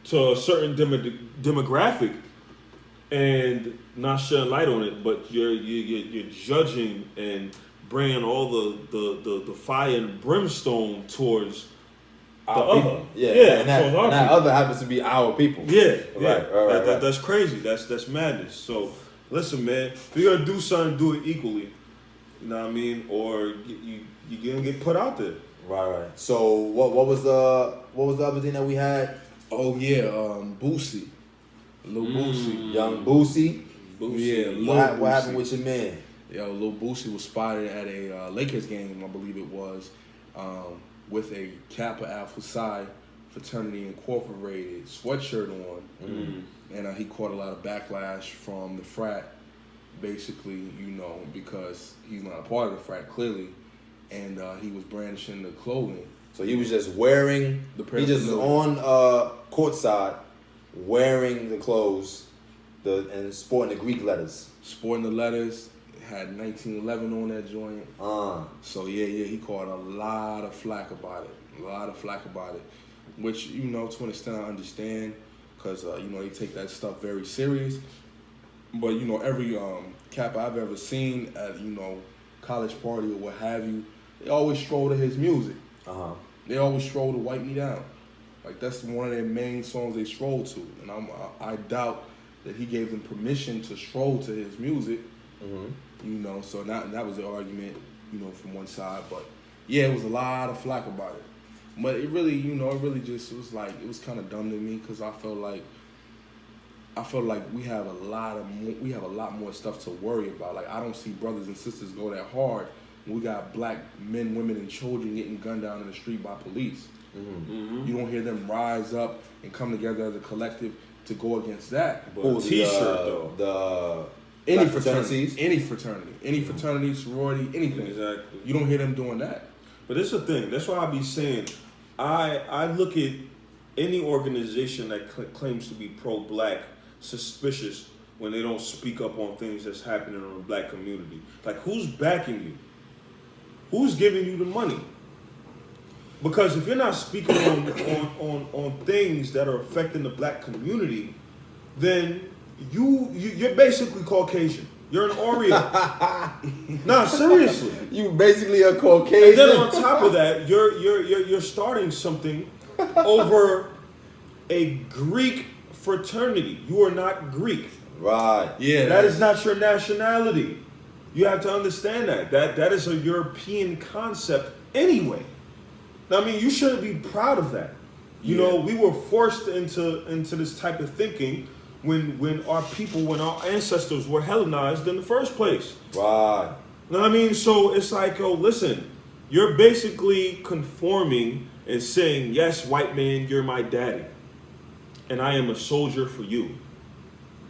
to a certain demographic and not shedding light on it, but you're judging and bringing all the fire and brimstone towards the other. And that other happens to be our people. Right. That's crazy. That's madness. So listen, man, if you're gonna do something, do it equally. You know what I mean? Or you're gonna get put out there. Right. So what was the other thing that we had? Oh yeah, Boosie. Lil Boosie. Young Boosie. Yeah, what happened with your man? Yo, Lil Boosie was spotted at a Lakers game, I believe it was, with a Kappa Alpha Psi fraternity incorporated sweatshirt on. And he caught a lot of backlash from the frat, basically, because he's not a part of the frat, clearly. and he was brandishing the clothing. So he was just wearing. He just was on courtside, wearing the clothes, and sporting the Greek letters. Sporting the letters. Had 1911 on that joint. So yeah, he caught a lot of flack about it. Which, to an extent I understand, because they take that stuff very serious. But every Kappa I've ever seen at college party or what have you, they always stroll to his music. They always stroll to Wipe Me Down. Like, that's one of their main songs they stroll to, and I doubt that he gave them permission to stroll to his music. So that was the argument, from one side. But yeah, it was a lot of flack about it. But it really, it was like, it was kind of dumb to me, because I felt like we have a lot more stuff to worry about. Like, I don't see brothers and sisters go that hard when we got black men, women, and children getting gunned down in the street by police. You don't hear them rise up and come together as a collective to go against that. But T-shirt though. Any fraternity, sorority, anything. Exactly. You don't hear them doing that. But it's the thing. That's why I be saying, I look at any organization that claims to be pro-black suspicious when they don't speak up on things that's happening in the black community. Like, who's backing you? Who's giving you the money? Because if you're not speaking on things that are affecting the black community, then you're basically Caucasian. You're an Oreo. Nah, seriously. You basically a Caucasian. And then on top of that, you're starting something over a Greek fraternity. You are not Greek. Right. Yeah. That is not your nationality. You have to understand that. That is a European concept anyway. I mean, you shouldn't be proud of that. We were forced into this type of thinking when our ancestors were Hellenized in the first place. Right. Know what I mean? So it's like, listen, you're basically conforming and saying, yes, white man, you're my daddy, and I am a soldier for you.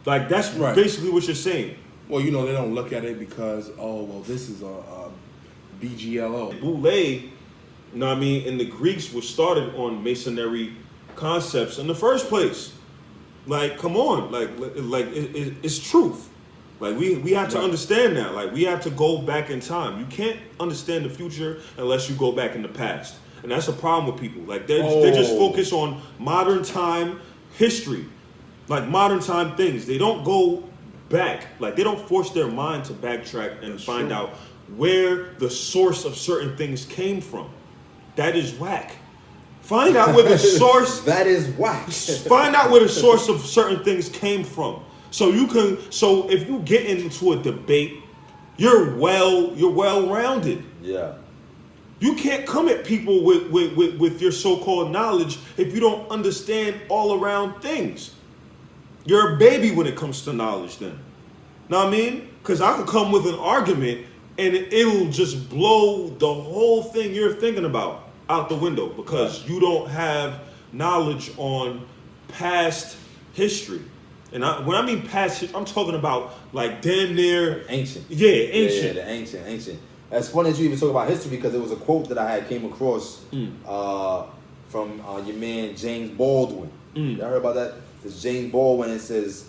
Like, that's basically what you're saying. Well, they don't look at it because, this is a BGLO. Boule, and the Greeks were started on masonry concepts in the first place. Like, come on, it's truth. Like, we have to understand that. Like, we have to go back in time. You can't understand the future unless you go back in the past. And that's a problem with people. Like, they just focus on modern time history, like modern time things. They don't go back. Like, they don't force their mind to backtrack and find out where the source of certain things came from. That is whack. Find out where the source. That is whack. Find out where the source of certain things came from. So if you get into a debate, you're well-rounded. Yeah. You can't come at people with your so-called knowledge if you don't understand all around things. You're a baby when it comes to knowledge then. Know what I mean? Because I could come with an argument and it'll just blow the whole thing you're thinking about out the window because you don't have knowledge on past history. And when I mean past, I'm talking about like damn near ancient. Yeah, ancient. Yeah, the ancient. It's funny that you even talk about history because it was a quote that I had came across from your man James Baldwin. Y'all heard about that? It's James Baldwin. It says,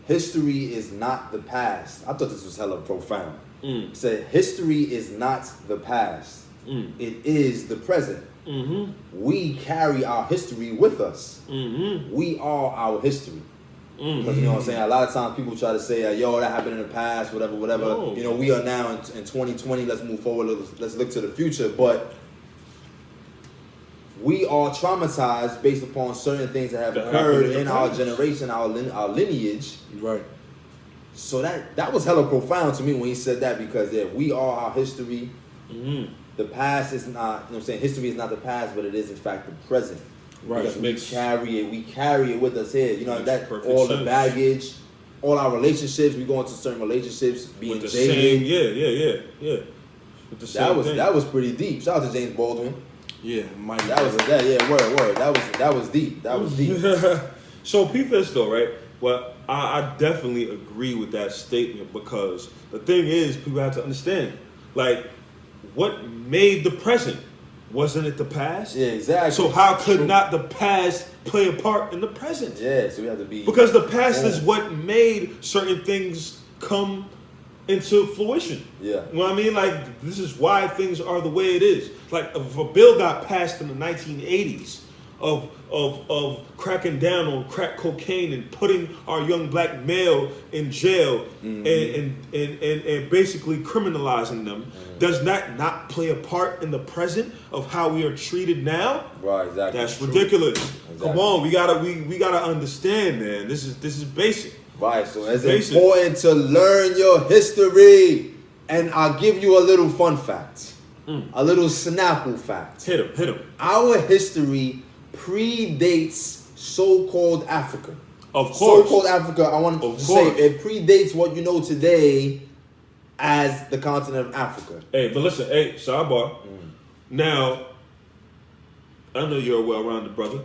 "History is not the past." I thought this was hella profound. It said, "History is not the past. It is the present. We carry our history with us. We are our history." Because you know what I'm saying? A lot of times people try to say, yo, that happened in the past, whatever. No. You know, we are now in 2020. Let's move forward. Let's look to the future. But we are traumatized based upon certain things that have occurred in our generation, our lineage. Right. So that was hella profound to me when he said that because we are our history. The past is not, you know what I'm saying? History is not the past, but it is in fact the present. Right. Because we carry it with us here. You know, that all the baggage, all our relationships, we go into certain relationships being with the jaded. Same, yeah. With the same that was pretty deep. Shout out to James Baldwin. Yeah, Mike. Word. That was deep. That was deep. So peep this though, right? Well, I definitely agree with that statement because the thing is, people have to understand, like, what made the present. Wasn't it the past? Yeah, exactly. So how could not the past play a part in the present? Yeah, so we have to be... Because the past is what made certain things come into fruition. Yeah. You know what I mean? Like, this is why things are the way it is. Like, if a bill got passed in the 1980s of cracking down on crack cocaine and putting our young black male in jail and basically criminalizing them, does that not play a part in the present of how we are treated now? Right, exactly. That's ridiculous. Exactly. Come on, we gotta understand, man. This is basic. Right, so it's important to learn your history. And I'll give you a little fun fact. A little Snapple fact. Hit him. Our history predates so-called Africa. Of course. So-called Africa, I want to say, it predates what you know today as the continent of Africa. Hey, but listen, sidebar. Now, I know you're a well-rounded brother.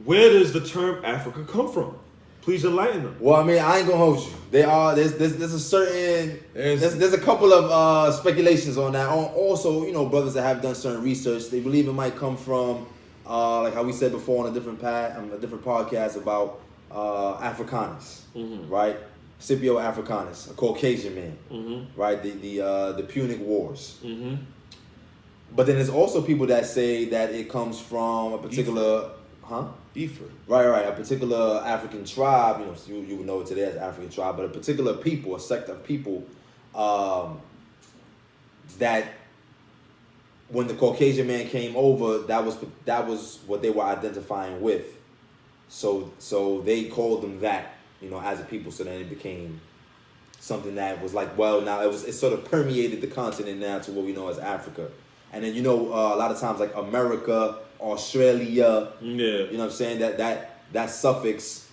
Where does the term Africa come from? Please enlighten them. Well, I mean, I ain't gonna hold you. There's a certain there's a couple of speculations on that. Also, you know, brothers that have done certain research, they believe it might come from like how we said before on a different podcast about Africanus, right? Scipio Africanus, a Caucasian man, right? The Punic Wars. But then there's also people that say that it comes from a particular, Ephraim. Right. A particular African tribe, you would know it today as African tribe, but a particular people, a sect of people, that when the Caucasian man came over, that was what they were identifying with. So they called them that, as a people. So then it became something that was like, well, now it sort of permeated the continent now to what we know as Africa. And then a lot of times like America, Australia, you know what I'm saying, that suffix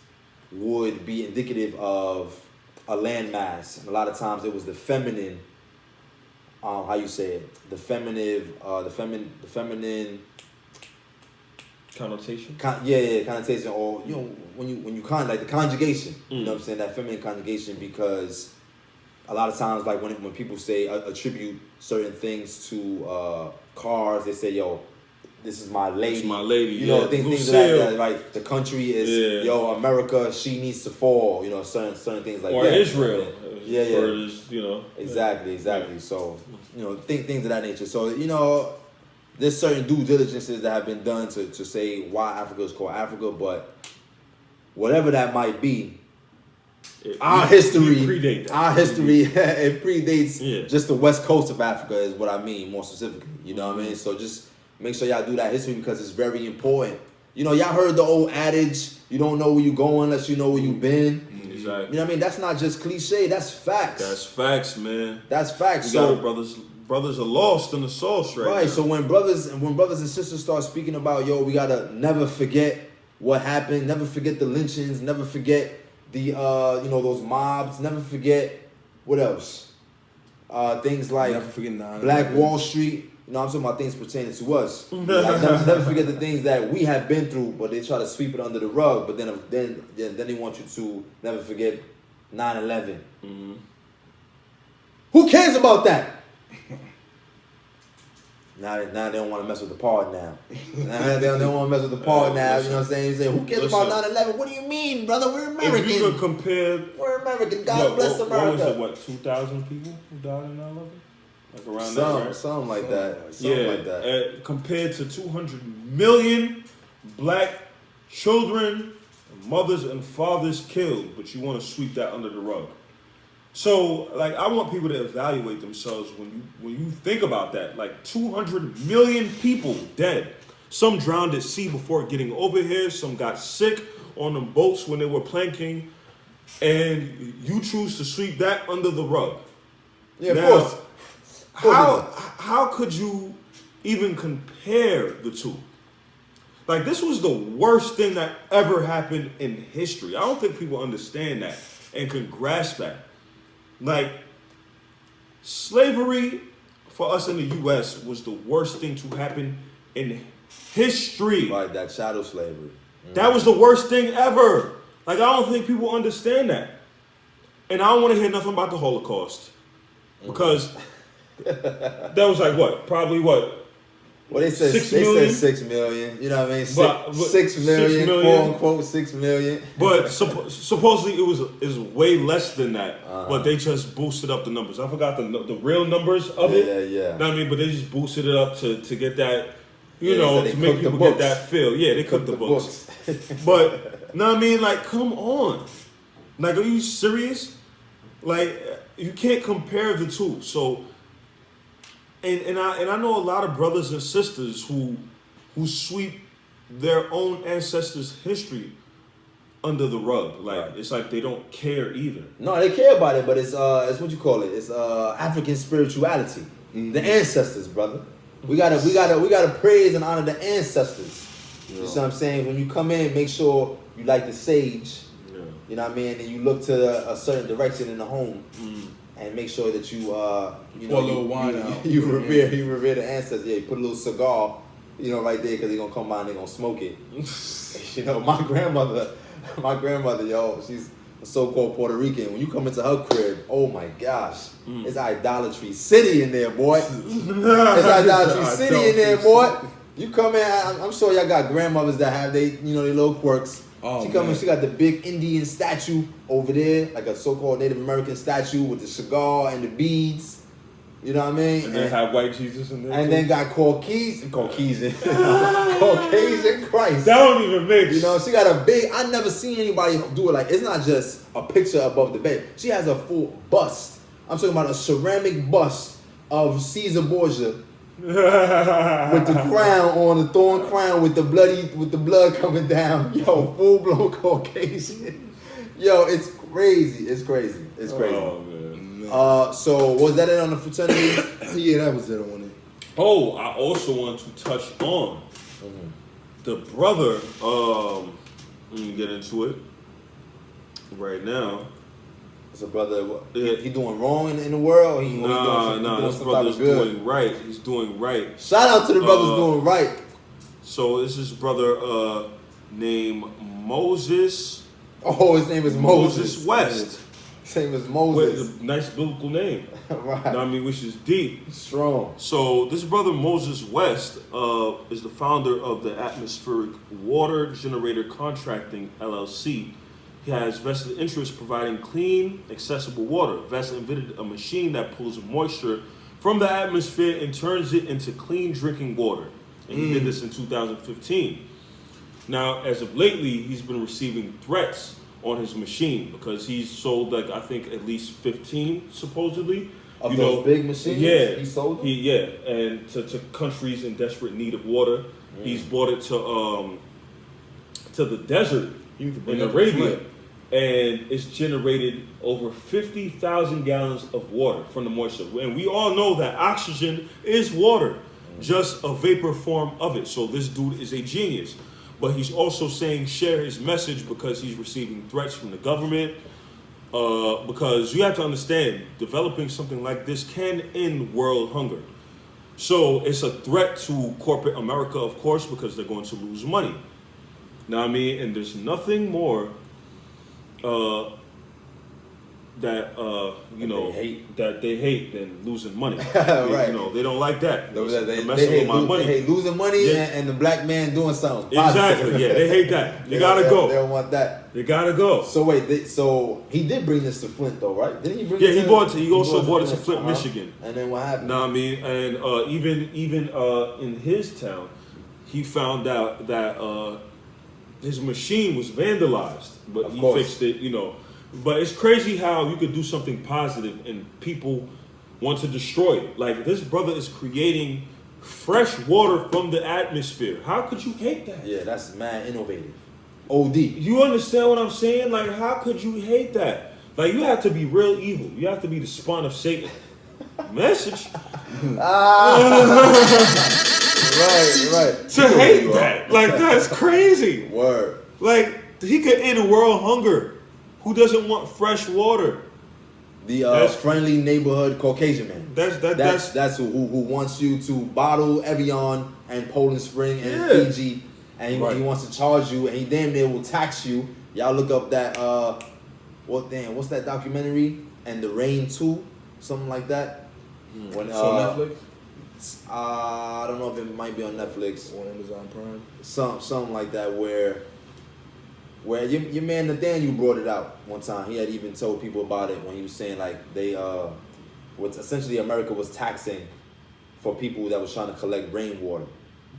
would be indicative of a landmass. And a lot of times it was the feminine, how you say it, the feminine connotation. Connotation, or when you like the conjugation. You know what I'm saying, that feminine conjugation, because a lot of times like when people say attribute certain things to cars, they say, yo, this is my lady. This is my lady. Things like that. Like the country is, America, she needs to fall. Certain things like or that. Or Israel. Exactly. Right. So, things of that nature. So, there's certain due diligences that have been done to say why Africa is called Africa, but whatever that might be, our history, it predates just the west coast of Africa is what I mean, more specifically. You know what I mean? So just make sure y'all do that history because it's very important. Y'all heard the old adage, you don't know where you're going unless you know where you've been. Exactly. You know what I mean? That's not just cliche, that's facts. That's facts, man. That's facts. So brothers are lost in the sauce right now. So when brothers and sisters start speaking about, we gotta never forget what happened, never forget the lynchings, never forget the those mobs, never forget what else? Things like never forget Black Wall Street. I'm talking about things pertaining to us. Like never forget the things that we have been through, but they try to sweep it under the rug. But then they want you to never forget 9/11. Who cares about that? Now they don't want to mess with the pod now. They don't want to mess with the pod now. You know what I'm saying? You say, who cares about 9/11? What do you mean, brother? We're American. If you could compare... We're American. God bless America. What was it, 2,000 people who died in 9/11? Like around that, right? Something like that. Compared to 200 million black children, mothers and fathers killed, but you want to sweep that under the rug. So, like, I want people to evaluate themselves when you think about that. Like, 200 million people dead. Some drowned at sea before getting over here. Some got sick on them boats when they were planking. And you choose to sweep that under the rug. Yeah, of course. How could you even compare the two? Like, this was the worst thing that ever happened in history. I don't think people understand that and can grasp that. Like, slavery for us in the U.S. was the worst thing to happen in history. Right, that shadow slavery. That was the worst thing ever. Like, I don't think people understand that. And I don't want to hear nothing about the Holocaust. Because That was like what? Probably what? Well, they said 6 million. You know what I mean? 6 million, quote unquote 6 million. But supposedly it was way less than that. But they just boosted up the numbers. I forgot the real numbers of it. Yeah. You know what I mean? But they just boosted it up to get that, to make people get that feel. Yeah, they cooked the books. But you know what I mean? Like, come on. Like, are you serious? Like, you can't compare the two. So. And I know a lot of brothers and sisters who sweep their own ancestors' history under the rug. Like It's like they don't care either. No, they care about it, but it's what you call it. It's African spirituality. Mm-hmm. The ancestors, brother. We gotta praise and honor the ancestors. You know what I'm saying? When you come in, make sure you light the sage. Yeah. You know what I mean? And you look to a certain direction in the home. Mm. And make sure that you pour a little wine out. You revere the ancestors. Yeah, you put a little cigar, right there, because they're gonna come by and they're gonna smoke it. My grandmother, yo, she's a so-called Puerto Rican. When you come into her crib, oh my gosh, it's idolatry city in there, boy. It's idolatry city in there, boy. You come in, I'm sure y'all got grandmothers that have their little quirks. Oh, she got the big Indian statue over there, like a so-called Native American statue with the cigar and the beads. You know what I mean? And then have white Jesus in there. And then got Caucasian Christ. That don't even mix. She got a big. I never seen anybody do it like. It's not just a picture above the bed. She has a full bust. I'm talking about a ceramic bust of Caesar Borgia. With the crown on, the thorn crown with the blood coming down. Yo, full blown Caucasian. Yo, it's crazy. It's crazy. Oh man. So was that it on the fraternity? Yeah, that was it on it. Oh, I also want to touch on the brother. Let me get into it right now. It's a brother. He doing wrong in the world? This brother's doing right. He's doing right. Shout out to the brothers doing right. So this is brother named Moses. Oh, his name is Moses West. His name is Moses. With a nice biblical name. Right. Which is deep. Strong. So this brother Moses West is the founder of the Atmospheric Water Generator Contracting LLC. He has vested interest providing clean, accessible water. Vest invented a machine that pulls moisture from the atmosphere and turns it into clean drinking water. And he did this in 2015. Now, as of lately, he's been receiving threats on his machine because he's sold, I think, at least 15, supposedly. Of those big machines? Yeah. He sold them? And to countries in desperate need of water. He's brought it to the desert in Arabia. And it's generated over 50,000 gallons of water from the moisture. And we all know that oxygen is water, just a vapor form of it. So this dude is a genius. But he's also saying share his message because he's receiving threats from the government. Because you have to understand, developing something like this can end world hunger. So it's a threat to corporate America, of course, because they're going to lose money. Know what I mean? And there's nothing more that they hate than losing money. Right. They don't like that. They hate losing money and the black man doing something. Exactly. Yeah, they hate that. They gotta go. They don't want that. They gotta go. So wait, so he did bring this to Flint though, right? Didn't he bring it? Yeah, he also brought it to Flint, Michigan. And then what happened? Know what I mean? And even in his town, he found out that his machine was vandalized, but he fixed it, But it's crazy how you could do something positive and people want to destroy it. Like, this brother is creating fresh water from the atmosphere. How could you hate that? Yeah, that's mad innovative. OD. You understand what I'm saying? Like, how could you hate that? Like, you have to be real evil. You have to be the spawn of Satan. Message. Right. To hate that. Like, that's crazy. Word. Like, he could end world hunger. Who doesn't want fresh water? The friendly neighborhood Caucasian man. That's who wants you to bottle Evian and Poland Spring and Fiji, and he wants to charge you, and he damn near will tax you. Y'all look up that what's that documentary? And the Rain 2, something like that. When it's on Netflix. I don't know if it might be on Netflix or Amazon Prime. Something like that where your man Nathaniel brought it out one time. He had even told people about it when he was saying like they what essentially America was taxing for people that was trying to collect rainwater.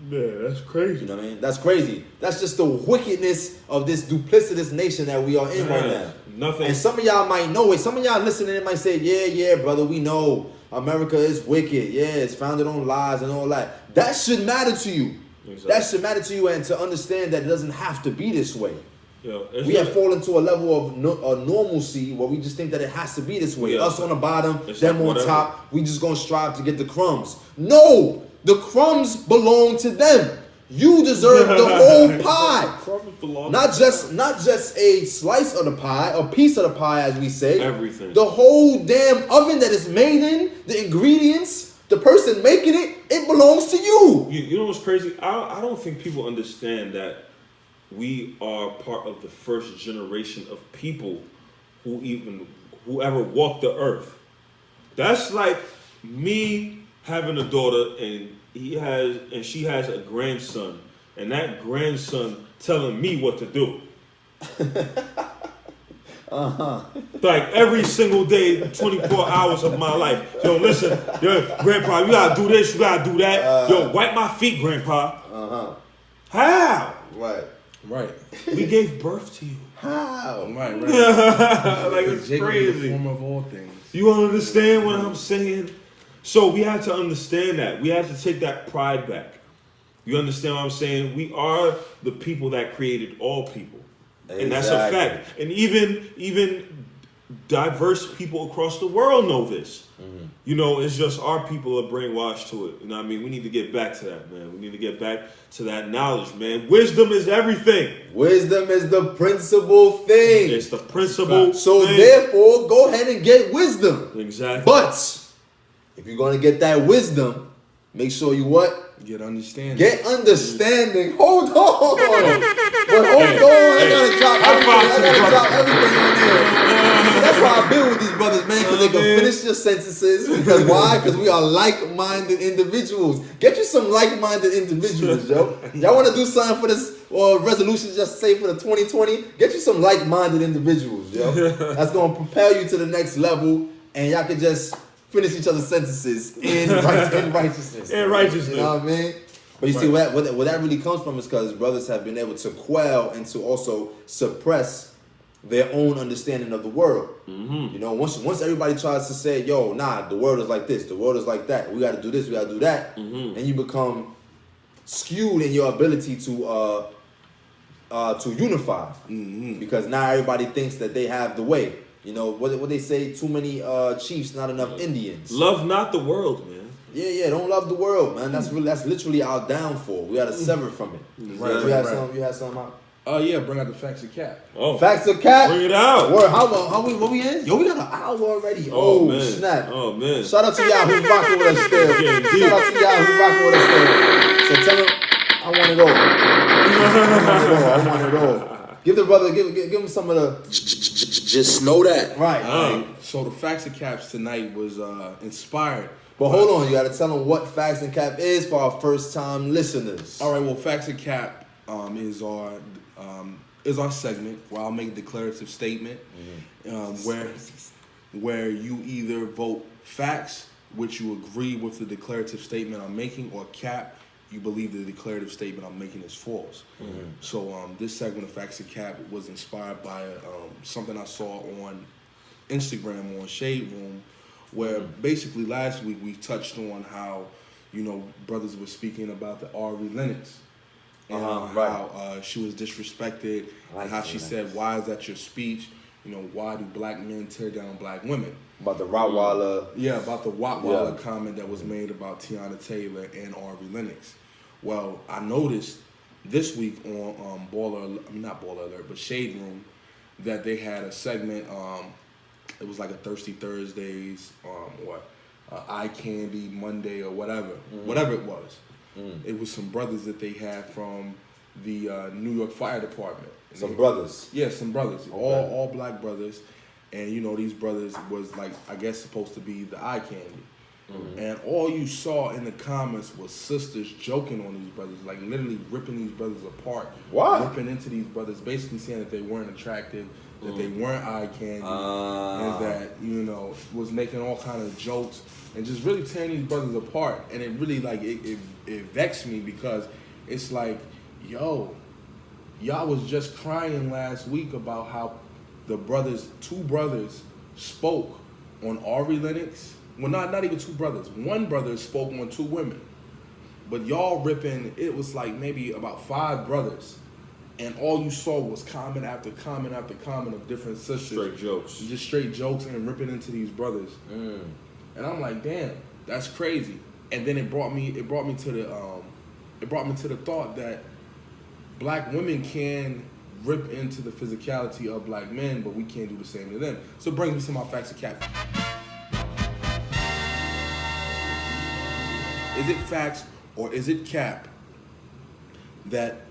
Yeah, that's crazy. You know what I mean? That's crazy. That's just the wickedness of this duplicitous nation that we are in right now. Nothing. And some of y'all might know it. Some of y'all listening might say, yeah, brother, we know America is wicked. Yeah, it's founded on lies and all that. That should matter to you. Exactly. That should matter to you, and to understand that it doesn't have to be this way. We have fallen to a level of normalcy where we just think that it has to be this way. Us on the bottom, them on top. We just gonna strive to get the crumbs. No, the crumbs belong to them. You deserve the whole pie. Crumbs belong. Not just a slice of the pie, a piece of the pie, as we say. Everything. The whole damn oven that it's made in, the ingredients, the person making it, it belongs to you. You know what's crazy? I don't think people understand that we are part of the first generation of people who ever walked the earth. That's like me having a daughter and she has a grandson, and that grandson telling me what to do. Like every single day, 24 hours of my life. Yo, listen, grandpa, you gotta do this, you gotta do that. Yo, wipe my feet, grandpa. How? Right. We gave birth to you. How? Right. Like it's crazy. The form of all things. You understand what I'm saying? So we had to understand that. We had to take that pride back. You understand what I'm saying? We are the people that created all people. Exactly. And that's a fact. And even diverse people across the world know this. Mm-hmm. You know, it's just our people are brainwashed to it. You know what I mean? We need to get back to that, man. We need to get back to that knowledge, man. Wisdom is everything. Wisdom is the principal thing. It's the principal So thing. therefore, go ahead and get wisdom. Exactly. But if you're going to get that wisdom, make sure you what? Get understanding. Get understanding. Hold on. But hold on. I gotta drop everything on there. So that's why I build with these brothers, man, because they can finish your sentences. Because why? Because we are like-minded individuals. Get you some like-minded individuals, yo. Y'all want to do something for this resolution, just say for the 2020? Get you some like-minded individuals, yo. That's going to propel you to the next level, and y'all can just finish each other's sentences in righteousness. In righteousness. You know what I mean? But you see, what that really comes from is because brothers have been able to quell and to also suppress their own understanding of the world. Mm-hmm. You know, once everybody tries to say, yo, nah, the world is like this, the world is like that, we got to do this, we got to do that, and you become skewed in your ability to unify. Mm-hmm. Because now everybody thinks that they have the way. You know, what they say, too many chiefs, not enough Indians. Love not the world, man. Yeah, don't love the world, man. That's literally our downfall. We gotta sever from it. Right. You had something out? Yeah, bring out the facts of cap. Oh, facts of cap. Bring it out. Word, what we in? Yo, we got an hour already. Oh man. Snap. Oh man. Shout out to y'all who's rocking with us still. Shout out to y'all who's rocking with us still. So tell them, I want it all. Give the brother, give him some of the. Just know that. Right. So the facts and caps tonight was inspired. But hold on, you got to tell them what facts and cap is for our first time listeners. All right. Well, facts and cap is our segment where I'll make a declarative statement, where you either vote facts, which you agree with the declarative statement I'm making, or cap, you believe the declarative statement I'm making is false. Mm-hmm. So this segment of Facts and Cap was inspired by something I saw on Instagram on Shade Room, where basically last week we touched on how, you know, brothers were speaking about the Ari Lennox and how she was disrespected, and how she said, why is that your speech? You know, why do black men tear down black women? About the Rottweiler. Yeah, about the Rottweiler comment that was made about Tiana Taylor and Ari Lennox. Well, I noticed this week on not Baller Alert, but Shade Room, that they had a segment. It was like a Thirsty Thursdays, Eye Candy Monday or whatever it was. It was some brothers that they had from the New York Fire Department. Some brothers. Yeah, some brothers. Okay. All black brothers. And, you know, these brothers was, like, I guess supposed to be the eye candy. And all you saw in the comments was sisters joking on these brothers, like literally ripping these brothers apart. What? Ripping into these brothers, basically saying that they weren't attractive, that they weren't eye candy, and that, you know, was making all kind of jokes and just really tearing these brothers apart. And it really, like, it vexed me because it's like, yo, y'all was just crying last week about how the brothers, two brothers, spoke on Ari Lennox. Well, not even two brothers. One brother spoke on two women. But y'all ripping, it was like maybe about 5 brothers. And all you saw was comment after comment after comment of different sisters. Straight jokes. Just straight jokes and ripping into these brothers. And I'm like, damn, that's crazy. And then it brought me to the thought that black women can rip into the physicality of black men, but we can't do the same to them. So it brings me to my facts of cap. Is it facts or is it cap that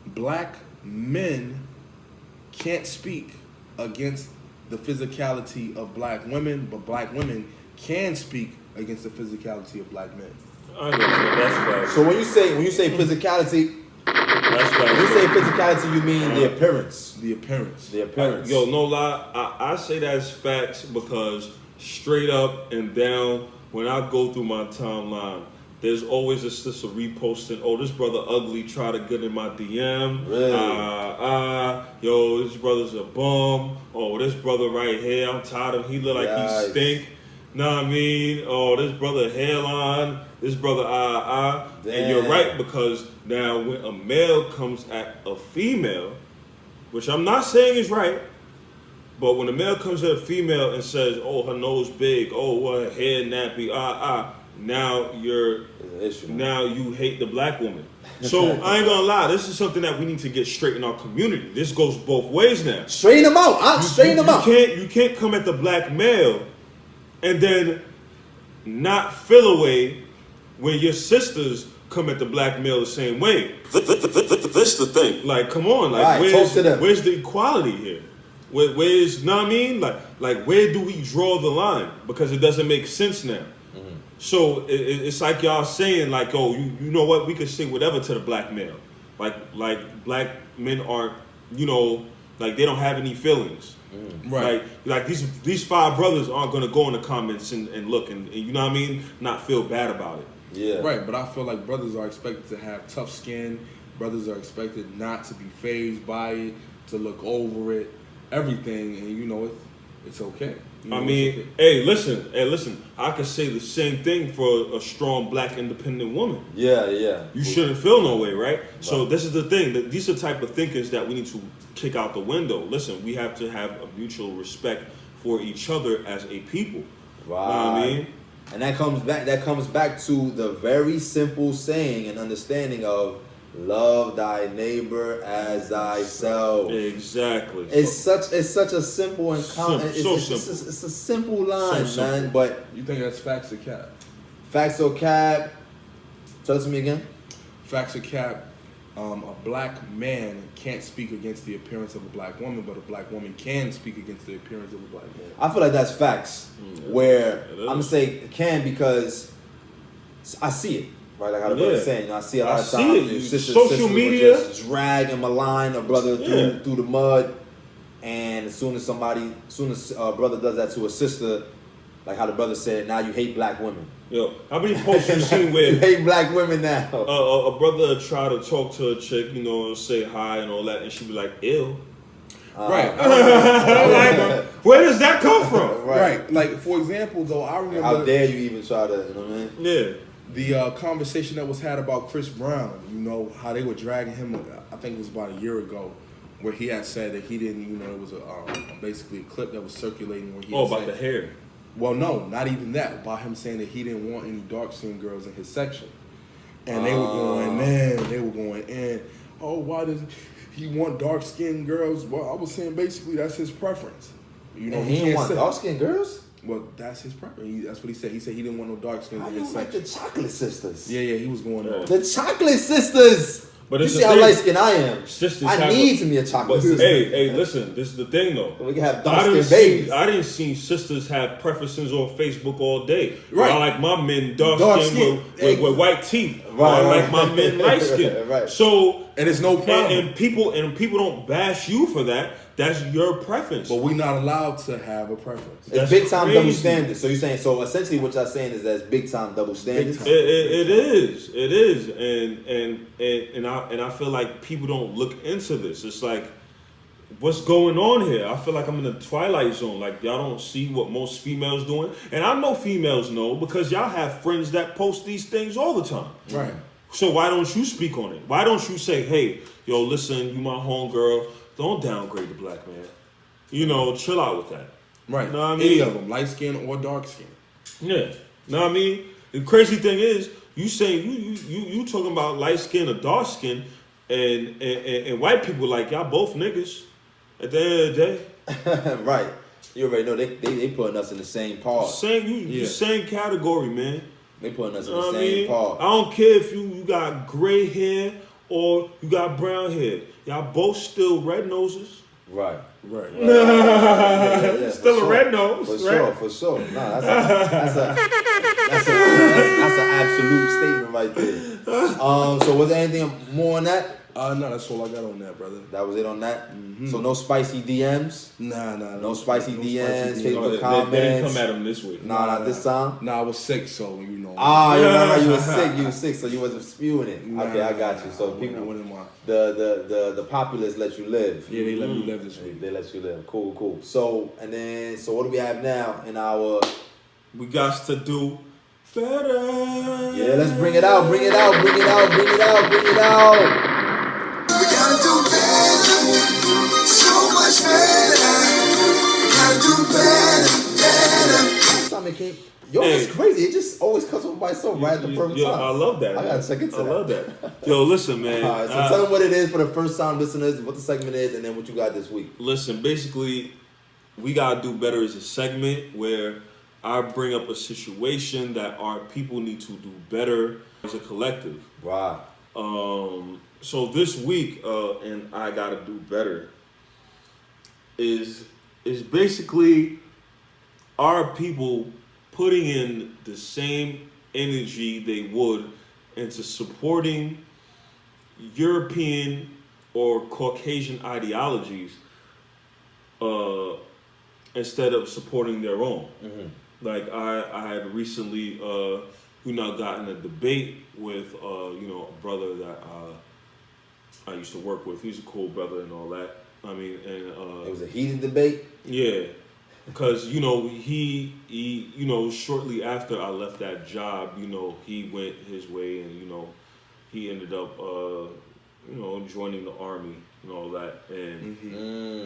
black men can't speak against the physicality of black women, but black women can speak against the physicality of black men? I know, that's facts. So when you say physicality, that's facts. when you say physicality, you mean the appearance. The appearance. The appearance. Yo, no lie, I say that's facts because straight up and down, when I go through my timeline, there's always a sister reposting, oh, this brother ugly, try to get in my DM. Really? Yo, this brother's a bum. Oh, this brother right here, I'm tired of him. He look like he stink. Know what I mean? Oh, this brother hairline. This brother, And you're right, because now when a male comes at a female, which I'm not saying is right, but when a male comes at a female and says, oh, her nose big, oh, her hair nappy, now now you hate the black woman. So I ain't gonna lie, this is something that we need to get straight in our community. This goes both ways now. Straighten them out. Straighten them out. You can't come at the black male and then not feel away when your sisters come at the black male the same way. This the thing. Like, come on, like, right, where's the equality here? Where's, know what I mean? Like, where do we draw the line? Because it doesn't make sense now. So it's like y'all saying, like, oh, you know what? We can say whatever to the black male. Like black men aren't, you know, like they don't have any feelings. Right. Like these 5 brothers aren't gonna go in the comments and look and you know what I mean, not feel bad about it. Yeah. Right, but I feel like brothers are expected to have tough skin. Brothers are expected not to be fazed by it, to look over it, everything, and you know it's okay. You know, I mean, hey, listen. I could say the same thing for a strong black independent woman. Yeah. You shouldn't feel no way, right? So this is the thing. That these are the type of thinkers that we need to kick out the window. Listen, we have to have a mutual respect for each other as a people. Right. You know what I mean? And that comes back to the very simple saying and understanding of love thy neighbor as thyself. Exactly. It's such a simple and common. It's a simple line, man. But you think that's facts or cap? Facts or cap? Tell it to me again. Facts or cap? A black man can't speak against the appearance of a black woman, but a black woman can speak against the appearance of a black man. I feel like that's facts. Where I'm gonna say can because I see it. Right, like how the brother's saying, I see a lot of times social media just drag and malign a brother through the mud, and as soon as a brother does that to a sister, like how the brother said, now you hate black women. Yo, how many posts you seen where you hate black women now? A brother try to talk to a chick, you know, and say hi and all that, and she be like, ew. Right. Like, where does that come from? Right. Like, for example, though, I remember. How dare you even try to, you know what I mean? Yeah. The conversation that was had about Chris Brown, you know, how they were dragging him, I think it was about a year ago, where he had said that he didn't, you know, it was basically a clip that was circulating where he about the hair. Well, no, not even that. About him saying that he didn't want any dark-skinned girls in his section. And they were going in. Oh, why does he want dark-skinned girls? Well, I was saying basically that's his preference. You know, and he didn't want dark-skinned girls? Well, that's his preference. That's what he said. He said he didn't want no dark skin in his section. Like the Chocolate Sisters. Yeah, he was going on. The Chocolate Sisters. But you see how light skinned I am. Sisters I need to be a chocolate sister. Hey, listen, this is the thing though. We can have dark skinned babies. I didn't see sisters have preferences on Facebook all day. Right. I like my men dark skin with white teeth. Right. I like my men light skin. Right. So and it's no problem. And people don't bash you for that. That's your preference. But we're not allowed to have a preference. It's big time double standards. So you're saying, so essentially what y'all saying is that it's big time double standards? It is. And I feel like people don't look into this. It's like, what's going on here? I feel like I'm in the twilight zone. Like y'all don't see what most females doing. And I know females know because y'all have friends that post these things all the time. Right. So why don't you speak on it? Why don't you say, hey, yo, listen, you my homegirl. Don't downgrade the black man. You know, chill out with that. Right. You know what I mean? Any of them, light skin or dark skin. Yeah. Know what I mean? The crazy thing is, you saying you talking about light skin or dark skin, and white people like y'all both niggas. At the end of the day, right? You already know they putting us in the same part. Same category, man. They putting us in the same part. I don't care if you got gray hair or you got brown hair. Y'all both still red noses. Right. Yeah, still a red nose. For sure. Nah, that's an absolute statement right there. So was there anything more on that? No, that's all I got on that, brother. That was it on that? Mm-hmm. So no spicy DMs? Nah. No spicy DMs, Facebook They comments? didn't come at him this week. Nah, not this time? Nah, I was sick, so you know. You were sick, so you wasn't spewing it. Okay, I got you. So people, the populace let you live. Yeah, they let me live this week. They let you live. Cool. So what do we have now in our... We got to do better. Yeah, let's bring it out. We gotta do better, so much better. We gotta do better. Time it came. Yo, it's crazy. It just always comes up by so right at the perfect time. I love that. I gotta check into that. I love that. Yo, listen, man. All right, so tell them what it is for the first time listeners, what the segment is, and then what you got this week. Listen, basically, We Gotta Do Better is a segment where I bring up a situation that our people need to do better as a collective. Wow. So this week, and I Gotta Do Better is basically our people putting in the same energy they would into supporting European or Caucasian ideologies instead of supporting their own. Mm-hmm. Like I had recently, got in a debate with a brother that I used to work with. He's a cool brother and all that. I mean, and it was a heated debate. Yeah, because he shortly after I left that job, he went his way and he ended up joining the army and all that, and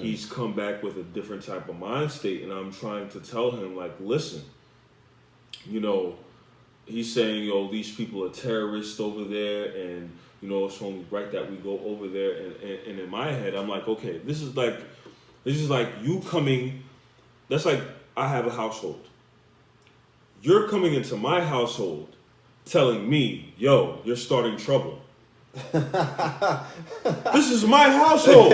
he's come back with a different type of mind state, and I'm trying to tell him, like, listen, he's saying, these people are terrorists over there, and it's only right that we go over there, and in my head, I'm like, okay, this is like you coming. That's like I have a household. You're coming into my household, telling me, yo, you're starting trouble. This is my household.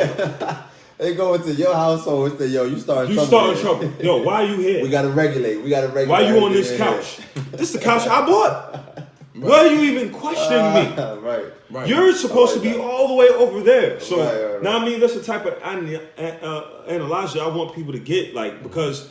They go into your household and say, yo, you starting trouble. Yo, why are you here? We gotta regulate. Why are you on this couch? This is the couch I bought. Why are you even questioning me? Right. You're supposed to be all the way over there. So right. now, I mean, that's the type of analogy I want people to get, like, because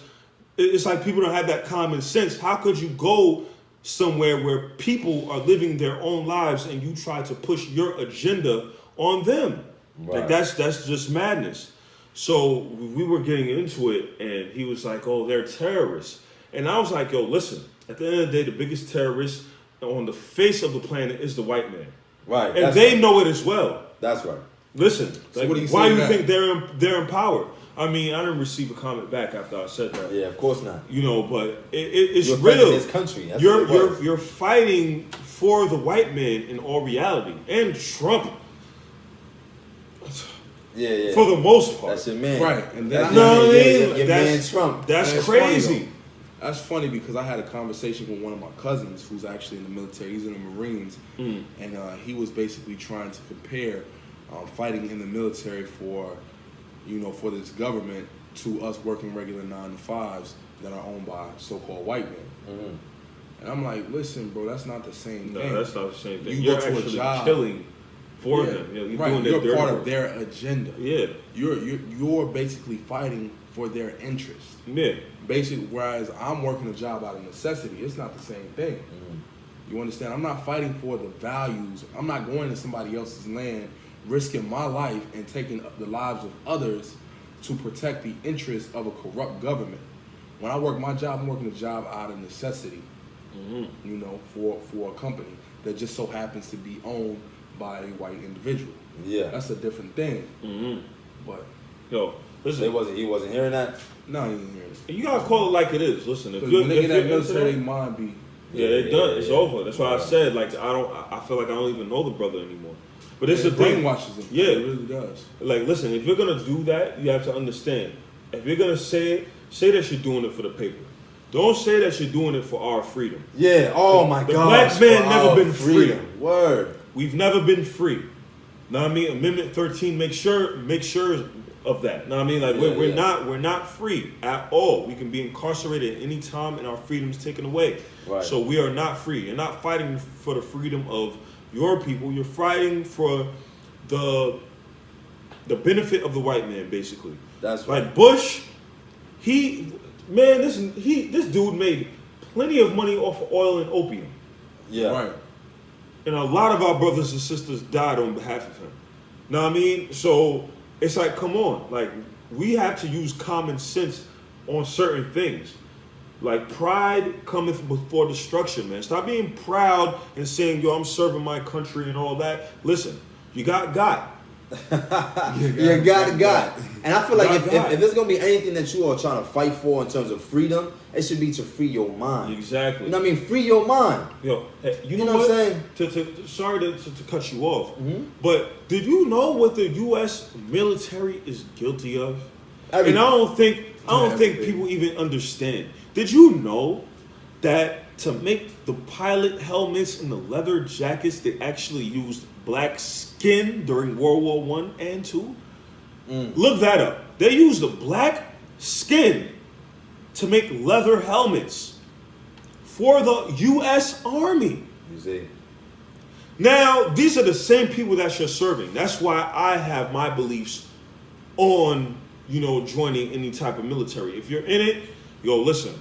it's like people don't have that common sense. How could you go somewhere where people are living their own lives and you try to push your agenda on them? Right. Like that's just madness. So we were getting into it, and he was like, "Oh, they're terrorists," and I was like, "Yo, listen. At the end of the day, the biggest terrorist on the face of the planet is the white man, right? And they know it as well. That's right. Listen, so like, why do you think they're empowered? I mean, I didn't receive a comment back after I said that. Yeah, of course not. But it's you're real. This country. That's you're fighting for the white man in all reality, and Trump. Yeah. For the most part, that's your man, right? And then your man Trump. That's crazy. That's funny because I had a conversation with one of my cousins who's actually in the military. He's in the Marines, and he was basically trying to compare fighting in the military for this government to us working regular 9 to 5s that are owned by so-called white men. And I'm like, listen, bro, that's not the same thing. No, that's not the same thing. You're go to a job, killing for them. You're doing you're part of their agenda. Yeah. You're basically fighting for their interest. Yeah. Basically, whereas I'm working a job out of necessity, it's not the same thing. You understand? I'm not fighting for the values. I'm not going to somebody else's land, risking my life and taking the lives of others to protect the interests of a corrupt government. When I work my job, I'm working a job out of necessity. For a company that just so happens to be owned by a white individual. Yeah, that's a different thing. But listen, he wasn't hearing that. No, he didn't hear it. You gotta call it like it is. Listen, if when they get that military, mind be. It done. It's over. That's why I said I feel like I don't even know the brother anymore. But it's the thing. Brainwashes him. Yeah, it really does. Like, listen, if you're gonna do that, you have to understand. If you're gonna say that you're doing it for the paper. Don't say that you're doing it for our freedom. Yeah. Oh my God. The black man never been free. Word. We've never been free. Know what I mean? Amendment 13 make sure of that. Know what I mean? Like we're not free at all. We can be incarcerated at any time and our freedom's taken away. Right. So we are not free. You're not fighting for the freedom of your people. You're fighting for the benefit of the white man, basically. That's right. Like Bush, this dude made plenty of money off of oil and opium. Yeah. Right. And a lot of our brothers and sisters died on behalf of him. Know what I mean? So it's like, come on. Like, we have to use common sense on certain things. Like, pride cometh before destruction, man. Stop being proud and saying, yo, I'm serving my country and all that. Listen, you got. You got. And I feel like if there's gonna be anything that you are trying to fight for in terms of freedom, it should be to free your mind. Exactly. You know what I mean? Free your mind. Yo, hey, you know what I'm saying? Sorry to cut you off, but did you know what the U.S. military is guilty of? And I don't think people even understand. Did you know that to make the pilot helmets and the leather jackets, they actually used black skin during World War I and II? Look that up. They used the black skin to make leather helmets for the U.S. Army. You see? Now, these are the same people that you're serving. That's why I have my beliefs on, joining any type of military. If you're in it, listen.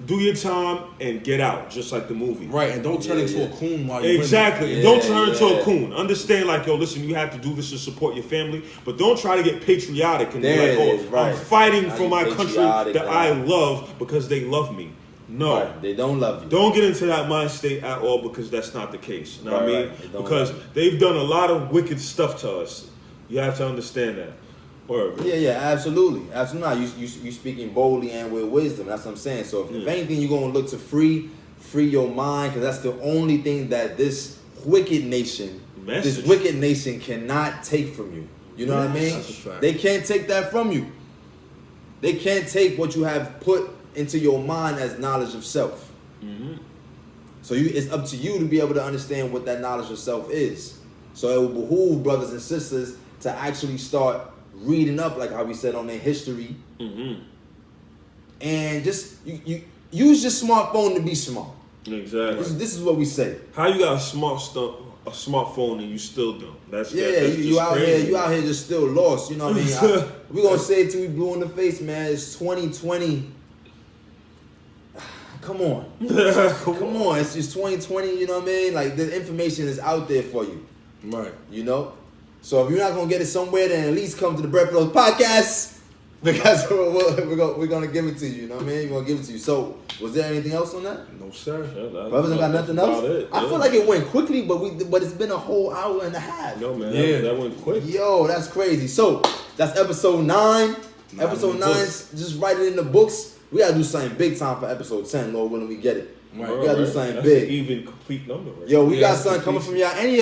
Do your time and get out, just like the movie. Right, and don't turn into a coon while you're Exactly. Don't turn into a coon. Understand, listen, you have to do this to support your family, but don't try to get patriotic and be like, I'm fighting for my country that I love because they love me. No. Right. They don't love you. Don't get into that mind state at all because that's not the case. You know what I mean? Because they've done a lot of wicked stuff to us. You have to understand that. Yeah, absolutely. You speaking boldly and with wisdom. That's what I'm saying. So if anything, you're going to look to free your mind, because that's the only thing that this wicked nation cannot take from you. You know what I mean? That's a fact. They can't take that from you. They can't take what you have put into your mind as knowledge of self. So it's up to you to be able to understand what that knowledge of self is. So it will behoove brothers and sisters to actually start reading up, like how we said, on their history, and just you use your smartphone to be smart. Exactly. This is what we say. How you got a smartphone and you still don't? That's you out crazy. You out here just still lost. You know what I mean? We gonna say it till we blue in the face, man. It's 2020. Come on, come on. It's just 2020. You know what I mean? Like, the information is out there for you. Right. So if you're not gonna get it somewhere, then at least come to the Bread Flows podcast, because we're gonna give it to you. You know what I mean? We're gonna give it to you. So was there anything else on that? No, sir. Brothers got nothing else. I feel like it went quickly, but it's been a whole hour and a half. No, man. That went quick. Yo, that's crazy. So that's episode 9. Episode 9, just write it in the books. We gotta do something big time for episode 10, Lord willing, we get it. Right. We gotta do something That's big. An even complete number. Right? Yo, we got something coming from y'all. Any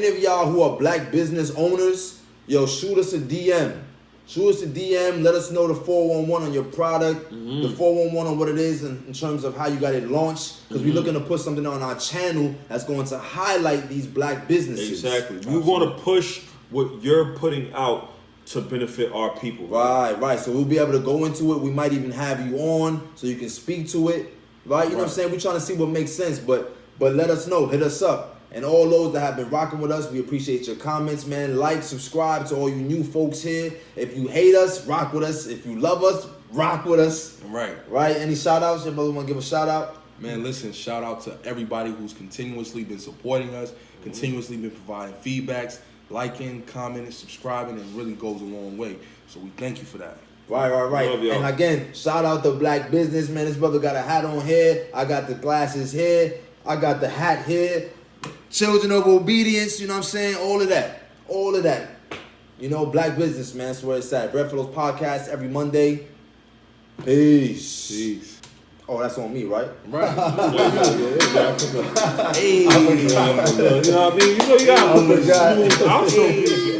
of y'all who are black business owners, yo, shoot us a DM. Shoot us a DM. Let us know the 411 on your product, the 411 on what it is in terms of how you got it launched. Because we're looking to put something on our channel that's going to highlight these black businesses. Exactly. We want to push what you're putting out to benefit our people. Right. So we'll be able to go into it. We might even have you on so you can speak to it. Right? You know what I'm saying? We're trying to see what makes sense, but let us know. Hit us up. And all those that have been rocking with us, we appreciate your comments, man. Like, subscribe to all you new folks here. If you hate us, rock with us. If you love us, rock with us. Right? Any shout outs? Your brother want to give a shout out? Man, listen, shout out to everybody who's continuously been supporting us, continuously been providing feedbacks, liking, commenting, subscribing. It really goes a long way. So we thank you for that. Right. And again, shout out to Black Business, man. This brother got a hat on here. I got the glasses here. I got the hat here. Children of Obedience, you know what I'm saying? All of that. You know, Black Business, man. That's where it's at. Bread for Those Podcasts every Monday. Peace. Oh, that's on me, right? Hey. You know what I mean? You know you got to